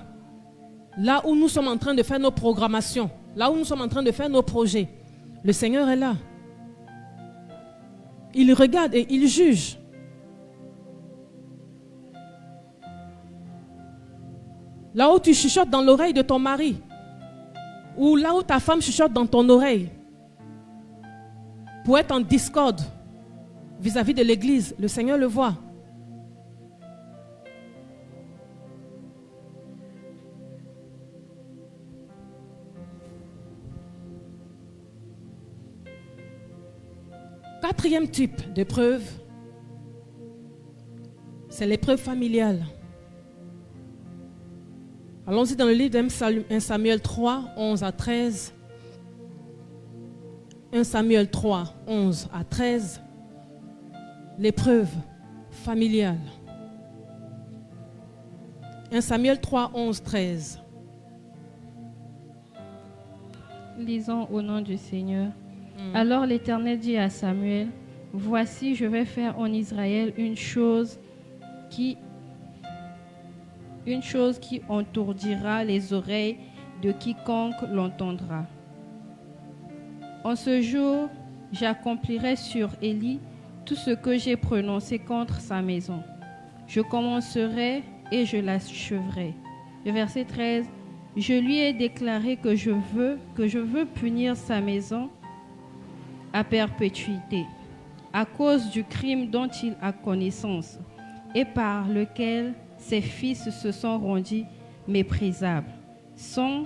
Là où nous sommes en train de faire nos programmations. Là où nous sommes en train de faire nos projets. Le Seigneur est là. Il regarde et il juge. Là où tu chuchotes dans l'oreille de ton mari. Ou là où ta femme chuchote dans ton oreille. Pour être en discorde vis-à-vis de l'église, le Seigneur le voit. Quatrième type d'épreuve, c'est l'épreuve familiale. Allons-y dans le livre d'1 Samuel 3, 11 à 13. 1 Samuel 3, 11 à 13. L'épreuve familiale. 1 Samuel 3, 11, 13. Lisons au nom du Seigneur. Alors l'Éternel dit à Samuel, « Voici, je vais faire en Israël une chose qui entourdira les oreilles de quiconque l'entendra. En ce jour, j'accomplirai sur Élie tout ce que j'ai prononcé contre sa maison. Je commencerai et je l'achèverai. » Le verset 13, « Je lui ai déclaré que je veux punir sa maison à perpétuité, à cause du crime dont il a connaissance et par lequel ses fils se sont rendus méprisables, sans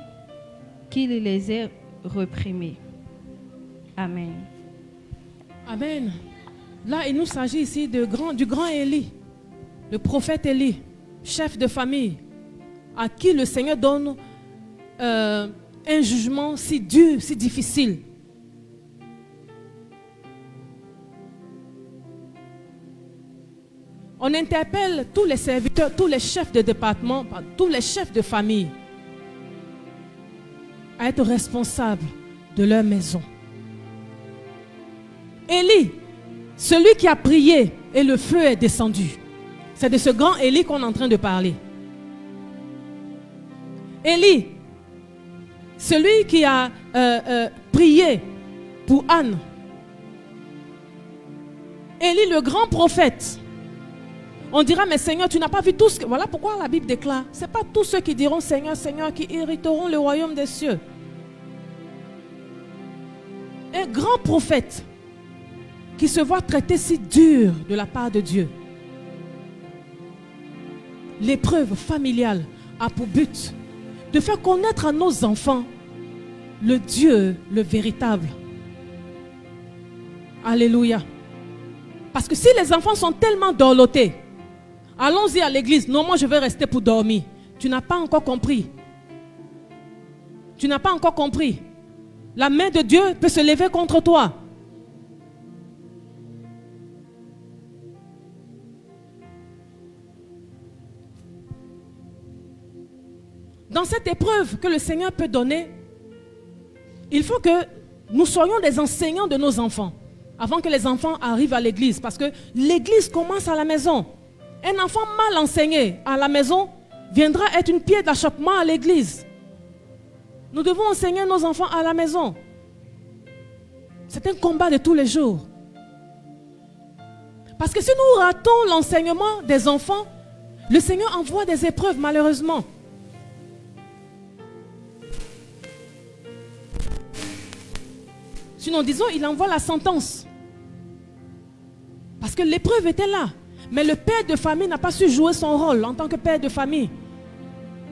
qu'il les ait réprimés. » Amen. Amen. Là, il nous s'agit ici du grand Élie, le prophète Élie, chef de famille, à qui le Seigneur donne un jugement si dur, si difficile. On interpelle tous les serviteurs, tous les chefs de département, tous les chefs de famille à être responsables de leur maison. Élie, celui qui a prié et le feu est descendu. C'est de ce grand Élie qu'on est en train de parler. Élie, celui qui a prié pour Anne. Élie, le grand prophète. On dira, mais Seigneur, tu n'as pas vu tout ce que... Voilà pourquoi la Bible déclare, ce n'est pas tous ceux qui diront Seigneur, Seigneur, qui hériteront le royaume des cieux. Un grand prophète qui se voit traité si dur de la part de Dieu. L'épreuve familiale a pour but de faire connaître à nos enfants le Dieu, le véritable. Alléluia. Parce que si les enfants sont tellement dorlotés, allons-y à l'église. Non, moi je vais rester pour dormir. Tu n'as pas encore compris. Tu n'as pas encore compris. La main de Dieu peut se lever contre toi. Dans dans cette épreuve que le Seigneur peut donner, il faut que nous soyons des enseignants de nos enfants avant que les enfants arrivent à l'église. Parce que l'église commence à la maison. Un enfant mal enseigné à la maison viendra être une pierre d'achoppement à l'église. Nous devons enseigner nos enfants à la maison. C'est un combat de tous les jours. Parce que si nous ratons l'enseignement des enfants, le Seigneur envoie des épreuves malheureusement. Sinon, disons, il envoie la sentence. Parce que l'épreuve était là. Mais le père de famille n'a pas su jouer son rôle en tant que père de famille.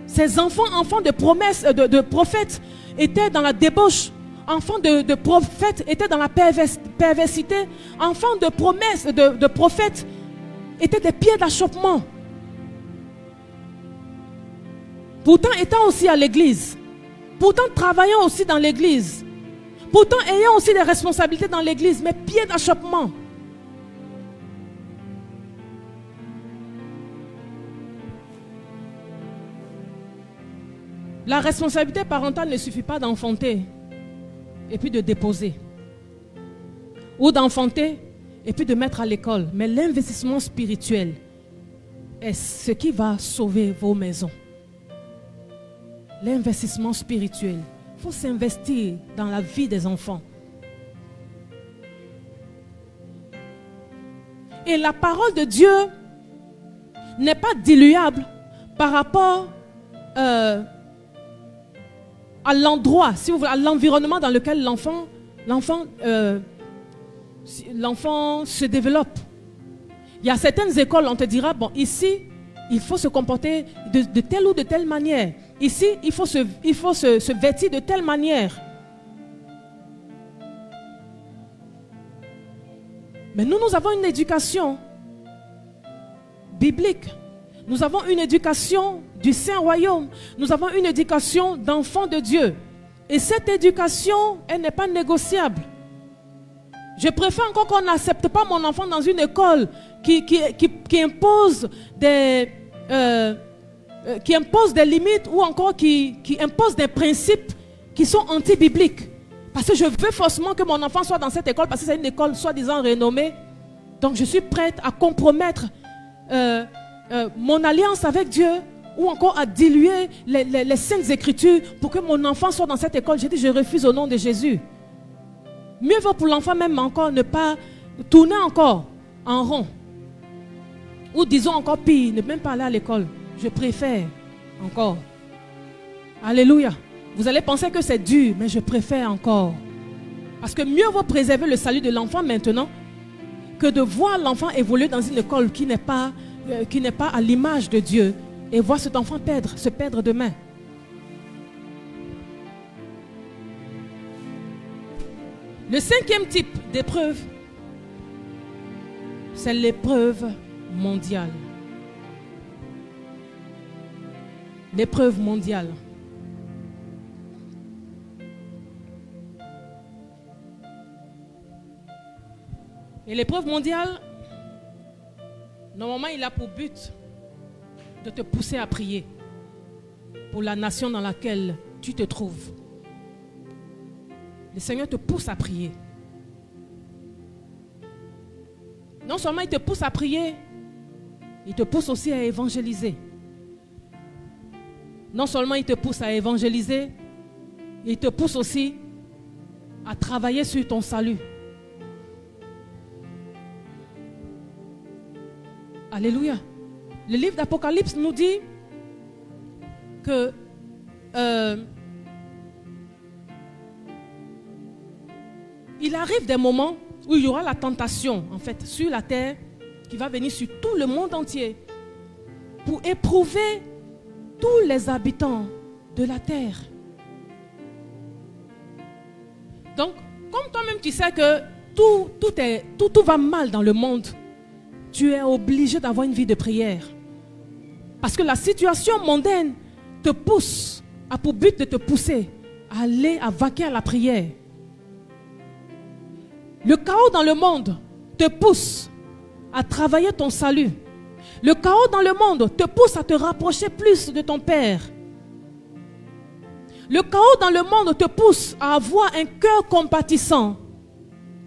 Ses enfants de promesses, de prophètes, étaient dans la débauche. Enfants de prophètes étaient dans la perversité. Enfants de promesses, de prophètes étaient des pieds d'achoppement. Pourtant étant aussi à l'église. Pourtant travaillant aussi dans l'église. Pourtant ayant aussi des responsabilités dans l'église. Mais pieds d'achoppement. La responsabilité parentale ne suffit pas d'enfanter et puis de déposer. Ou d'enfanter et puis de mettre à l'école. Mais l'investissement spirituel est ce qui va sauver vos maisons. L'investissement spirituel. Il faut s'investir dans la vie des enfants. Et la parole de Dieu n'est pas diluable par rapport à l'endroit, si vous voulez, à l'environnement dans lequel l'enfant se développe. Il y a certaines écoles, on te dira, bon, ici, il faut se comporter de telle ou de telle manière. Ici, il faut se vêtir de telle manière. Mais nous avons une éducation biblique. Nous avons une éducation du Saint-Royaume. Nous avons une éducation d'enfants de Dieu. Et cette éducation, elle n'est pas négociable. Je préfère encore qu'on n'accepte pas mon enfant dans une école qui impose des limites ou encore qui impose des principes qui sont anti-bibliques. Parce que je veux forcément que mon enfant soit dans cette école parce que c'est une école soi-disant renommée. Donc je suis prête à compromettre mon alliance avec Dieu ou encore à diluer les saintes écritures pour que mon enfant soit dans cette école. J'ai dit je refuse au nom de Jésus. Mieux vaut pour l'enfant même encore ne pas tourner encore en rond. Ou disons encore pire, ne même pas aller à l'école. Je préfère encore. Alléluia. Vous allez penser que c'est dur, mais je préfère encore. Parce que mieux vaut préserver le salut de l'enfant maintenant que de voir l'enfant évoluer dans une école qui n'est pas à l'image de Dieu et voir cet enfant se perdre demain. Le cinquième type d'épreuve, c'est l'épreuve mondiale. L'épreuve mondiale. Et l'épreuve mondiale, normalement, il a pour but de te pousser à prier pour la nation dans laquelle tu te trouves. Le Seigneur te pousse à prier. Non seulement il te pousse à prier, il te pousse aussi à évangéliser. Non seulement il te pousse à évangéliser, il te pousse aussi à travailler sur ton salut. Alléluia. Le livre d'Apocalypse nous dit que il arrive des moments où il y aura la tentation, en fait, sur la terre, qui va venir sur tout le monde entier pour éprouver tous les habitants de la terre. Donc, comme toi-même tu sais que tout va mal dans le monde, tu es obligé d'avoir une vie de prière. Parce que la situation mondaine te pousse, a pour but de te pousser à aller, à vaquer à la prière. Le chaos dans le monde te pousse à travailler ton salut. Le chaos dans le monde te pousse à te rapprocher plus de ton Père. Le chaos dans le monde te pousse à avoir un cœur compatissant,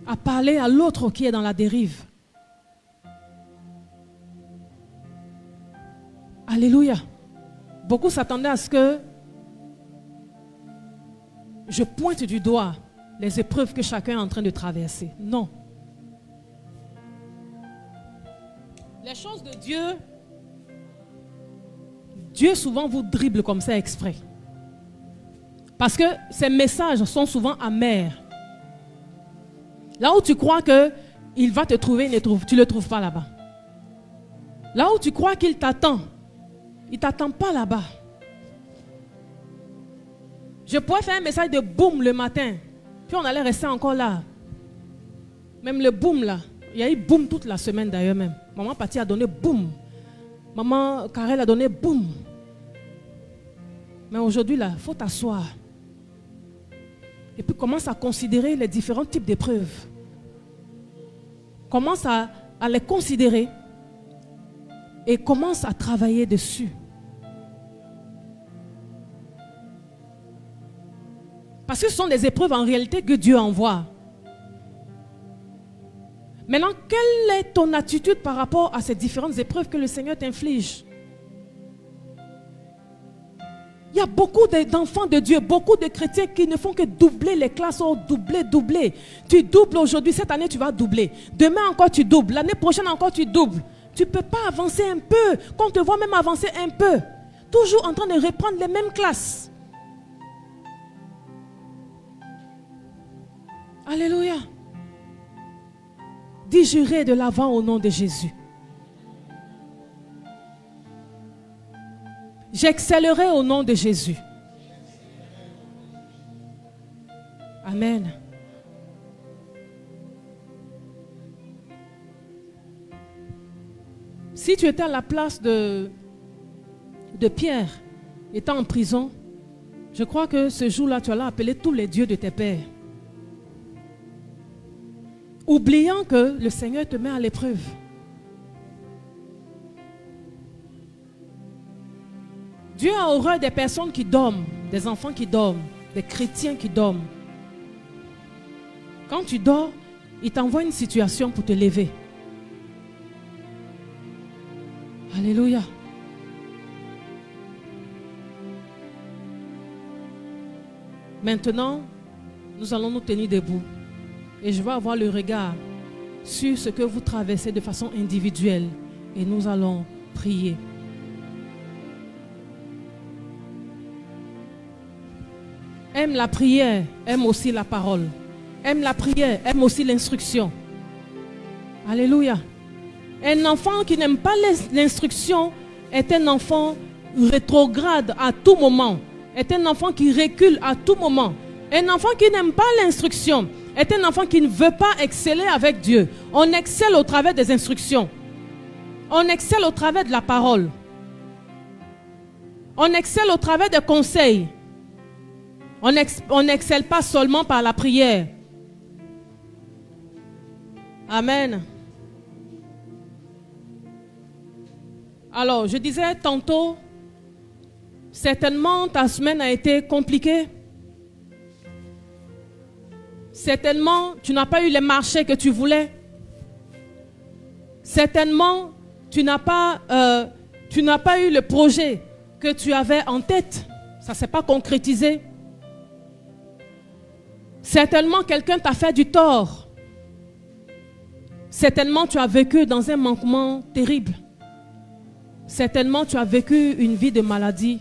à parler à l'autre qui est dans la dérive. Alléluia. Beaucoup s'attendaient à ce que je pointe du doigt les épreuves que chacun est en train de traverser. Non. Les choses de Dieu, Dieu souvent vous dribble comme ça exprès. Parce que ces messages sont souvent amers. Là où tu crois qu'il va te trouver, tu ne le trouves pas là-bas. Là où tu crois qu'il t'attend, il ne t'attend pas là-bas. Je pourrais faire un message de boum le matin, puis on allait rester encore là. Même le boum là, il y a eu boum toute la semaine d'ailleurs même. Maman Patti a donné boum. Maman Karel a donné boum. Mais aujourd'hui là, il faut t'asseoir. Et puis commence à considérer les différents types d'épreuves. Commence à les considérer. Et commence à travailler dessus. Parce que ce sont des épreuves en réalité que Dieu envoie. Maintenant, quelle est ton attitude par rapport à ces différentes épreuves que le Seigneur t'inflige? Il y a beaucoup d'enfants de Dieu, beaucoup de chrétiens qui ne font que doubler les classes, doubler. Tu doubles aujourd'hui, cette année tu vas doubler. Demain encore tu doubles, l'année prochaine encore tu doubles. Tu ne peux pas avancer un peu, qu'on te voit même avancer un peu. Toujours en train de reprendre les mêmes classes. Alléluia. Dis, j'irai de l'avant au nom de Jésus. J'excellerai au nom de Jésus. Amen. Si tu étais à la place de Pierre, étant en prison, je crois que ce jour-là, tu allais appeler tous les dieux de tes pères. Oubliant que le Seigneur te met à l'épreuve. Dieu a horreur des personnes qui dorment, des enfants qui dorment, des chrétiens qui dorment. Quand tu dors, il t'envoie une situation pour te lever. Alléluia. Maintenant, nous allons nous tenir debout. Et je vais avoir le regard sur ce que vous traversez de façon individuelle. Et nous allons prier. Aime la prière, aime aussi la parole. Aime la prière, aime aussi l'instruction. Alléluia. Un enfant qui n'aime pas l'instruction est un enfant rétrograde à tout moment. Est un enfant qui recule à tout moment. Un enfant qui n'aime pas l'instruction est un enfant qui ne veut pas exceller avec Dieu. On excelle au travers des instructions. On excelle au travers de la parole. On excelle au travers des conseils. On n'excelle pas seulement par la prière. Amen. Alors, je disais tantôt, certainement ta semaine a été compliquée. Certainement, tu n'as pas eu les marchés que tu voulais. Certainement, tu n'as pas eu le projet que tu avais en tête. Ça ne s'est pas concrétisé. Certainement, quelqu'un t'a fait du tort. Certainement, tu as vécu dans un manquement terrible. Certainement, tu as vécu une vie de maladie.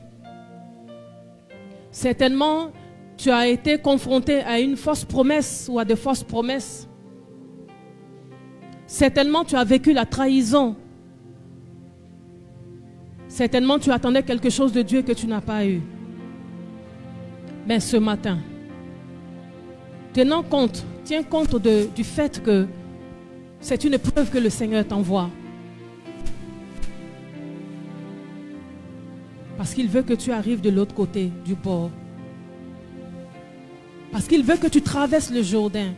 Certainement, tu as été confronté à une fausse promesse ou à de fausses promesses. Certainement, tu as vécu la trahison. Certainement, tu attendais quelque chose de Dieu que tu n'as pas eu. Mais ce matin, tiens compte du fait que c'est une preuve que le Seigneur t'envoie. Parce qu'il veut que tu arrives de l'autre côté du bord. Parce qu'il veut que tu traverses le Jourdain.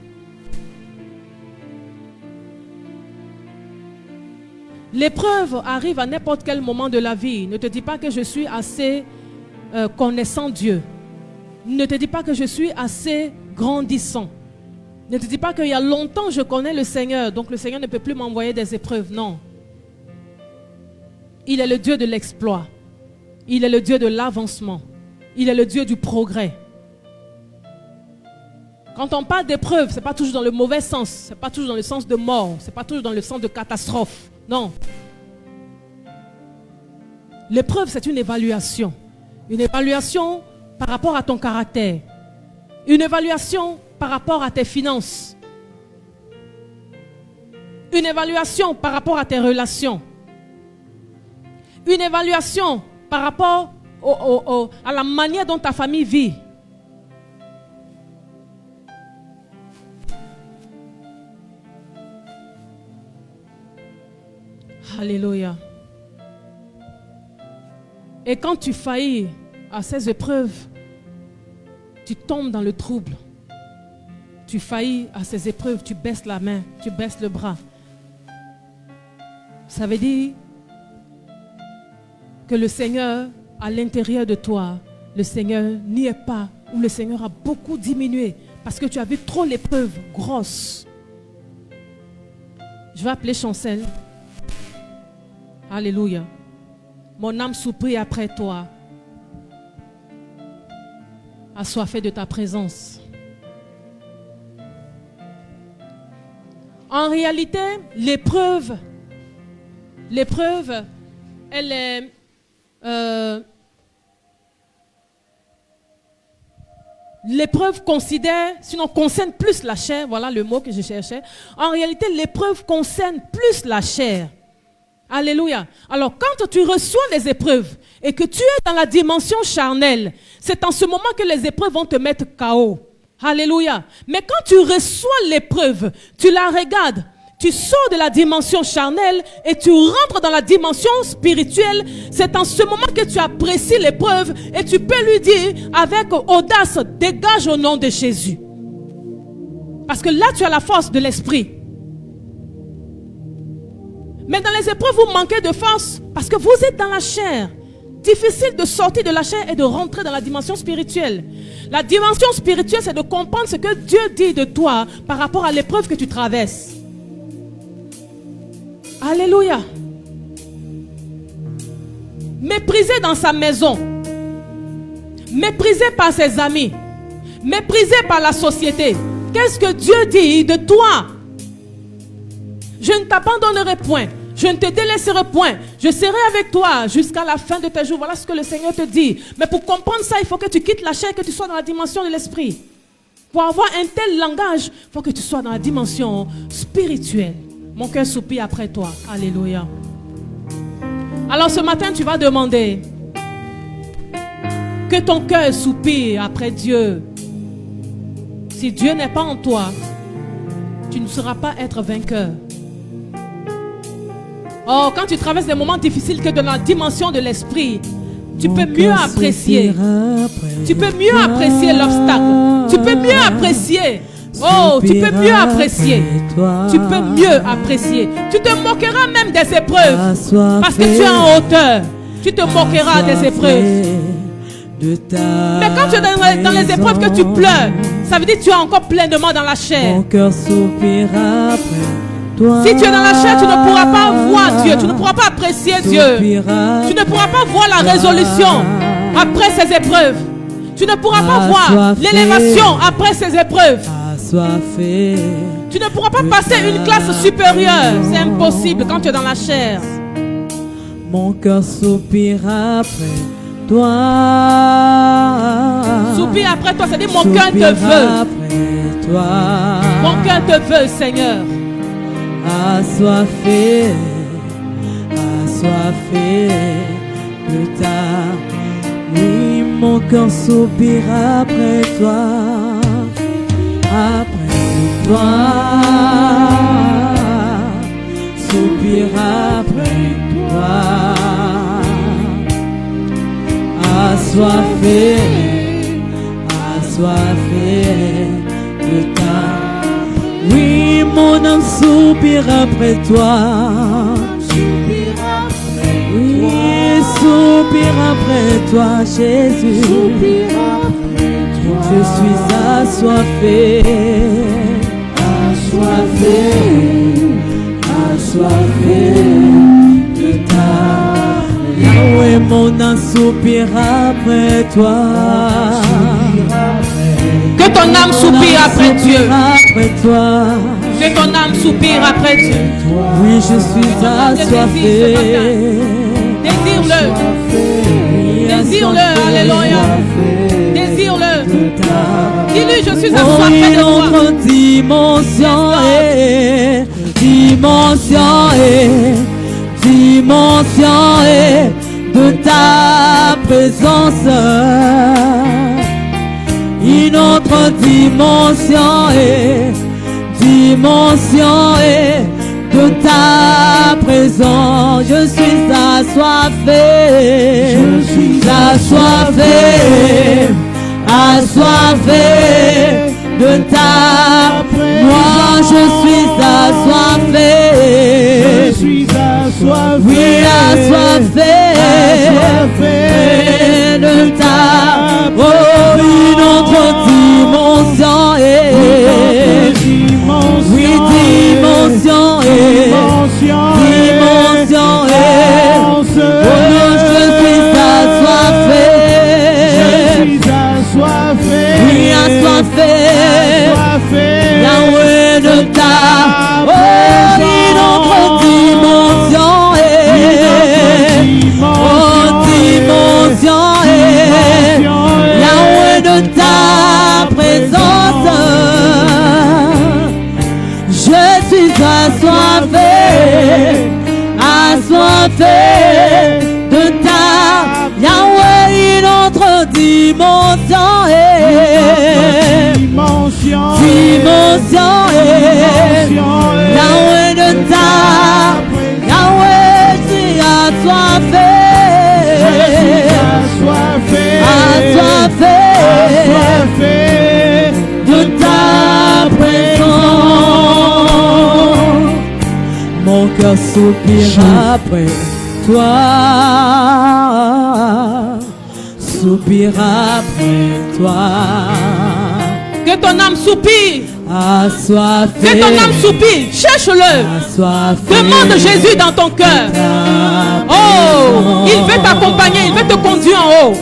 L'épreuve arrive à n'importe quel moment de la vie. Ne te dis pas que je suis assez connaissant Dieu. Ne te dis pas que je suis assez grandissant. Ne te dis pas qu'il y a longtemps je connais le Seigneur, donc le Seigneur ne peut plus m'envoyer des épreuves. Non. Il est le Dieu de l'exploit. Il est le Dieu de l'avancement. Il est le Dieu du progrès. Quand on parle d'épreuve, ce n'est pas toujours dans le mauvais sens. Ce n'est pas toujours dans le sens de mort. Ce n'est pas toujours dans le sens de catastrophe. Non. L'épreuve, c'est une évaluation. Une évaluation par rapport à ton caractère. Une évaluation par rapport à tes finances. Une évaluation par rapport à tes relations. Une évaluation par rapport à la manière dont ta famille vit. Alléluia. Et quand tu faillis à ces épreuves, tu tombes dans le trouble. Tu faillis à ces épreuves, tu baisses la main, tu baisses le bras. Ça veut dire que le Seigneur, à l'intérieur de toi, le Seigneur n'y est pas, ou le Seigneur a beaucoup diminué parce que tu as vu trop l'épreuve grosse. Je vais appeler Chancel. Alléluia. Mon âme soupire après toi, assoiffée de ta présence. En réalité, l'épreuve, elle est l'épreuve concerne plus la chair, voilà le mot que je cherchais. En réalité, l'épreuve concerne plus la chair. Alléluia. Alors, quand tu reçois les épreuves et que tu es dans la dimension charnelle, c'est en ce moment que les épreuves vont te mettre KO. Alléluia. Mais quand tu reçois l'épreuve, tu la regardes, tu sors de la dimension charnelle et tu rentres dans la dimension spirituelle. C'est en ce moment que tu apprécies l'épreuve et tu peux lui dire avec audace, dégage au nom de Jésus. Parce que là, tu as la force de l'esprit. Mais dans les épreuves, vous manquez de force parce que vous êtes dans la chair. Difficile de sortir de la chair et de rentrer dans la dimension spirituelle. La dimension spirituelle, c'est de comprendre ce que Dieu dit de toi par rapport à l'épreuve que tu traverses. Alléluia. Méprisé dans sa maison, méprisé par ses amis, méprisé par la société. Qu'est-ce que Dieu dit de toi? Je ne t'abandonnerai point. Je ne te délaisserai point. Je serai avec toi jusqu'à la fin de tes jours. Voilà ce que le Seigneur te dit. Mais pour comprendre ça, il faut que tu quittes la chair et que tu sois dans la dimension de l'esprit. Pour avoir un tel langage, il faut que tu sois dans la dimension spirituelle. Mon cœur soupire après toi. Alléluia. Alors ce matin, tu vas demander que ton cœur soupire après Dieu. Si Dieu n'est pas en toi, tu ne sauras pas être vainqueur. Oh, quand tu traverses des moments difficiles que dans la dimension de l'esprit, tu peux mieux apprécier. Tu peux mieux apprécier l'obstacle. Tu peux mieux apprécier. Oh, tu peux mieux apprécier. Tu peux mieux apprécier. Tu te moqueras même des épreuves. Parce que tu es en hauteur. Tu te moqueras des épreuves. Mais quand tu es dans les épreuves que tu pleures, ça veut dire que tu es encore pleinement dans la chair. Mon cœur soupira après. Si tu es dans la chair, tu ne pourras pas voir Dieu. Tu ne pourras pas apprécier Dieu. Tu ne pourras pas voir la résolution après ces épreuves. Tu ne pourras pas voir l'élévation après ces épreuves. Tu ne pourras pas passer une classe supérieure. C'est impossible quand tu es dans la chair. Mon cœur soupira après toi. Soupire après toi, c'est-à-dire mon cœur te veut. Mon cœur te veut, Seigneur. Assoiffé de ta. Oui, mon cœur soupira après toi. Après toi, soupira après toi. Assoiffé de ta. Oui, mon âme soupire après toi. Oui, soupire après toi, Jésus. Je suis assoiffé, assoiffé, assoiffé de ta. Yahweh, mon âme soupire après toi. Que ton âme soupire après Dieu. Après toi. Que ton âme soupire après Dieu. Oui, je suis assoiffé. Désire-le. Désire-le. Alléluia. Désire-le. Dis-lui, je suis assoiffé de toi. Notre dimension est de ta présence. Une autre dimension est de ta présence. Je suis assoiffé, assoiffé de ta présence. Moi je suis assoiffé, oui, assoiffé de ta. Oh, une autre dimension est, oui, dimension est. Oh non, je suis assoiffé, oui, assoiffé, Yahweh de ta. Oh, une autre dimension est, oh, dimension est, Yahweh de ta présence. Je suis assoiffé de ta. Yahweh, une autre dimension est, Yahweh de ta. Yahweh, je suis assoiffé, de ta présence. Mon cœur soupire après toi, soupire après toi. Que ton âme soupire. Assoiffé, Que ton âme soupire. Cherche-le. Demande Jésus dans ton cœur. Oh, il veut t'accompagner, il veut te conduire en haut.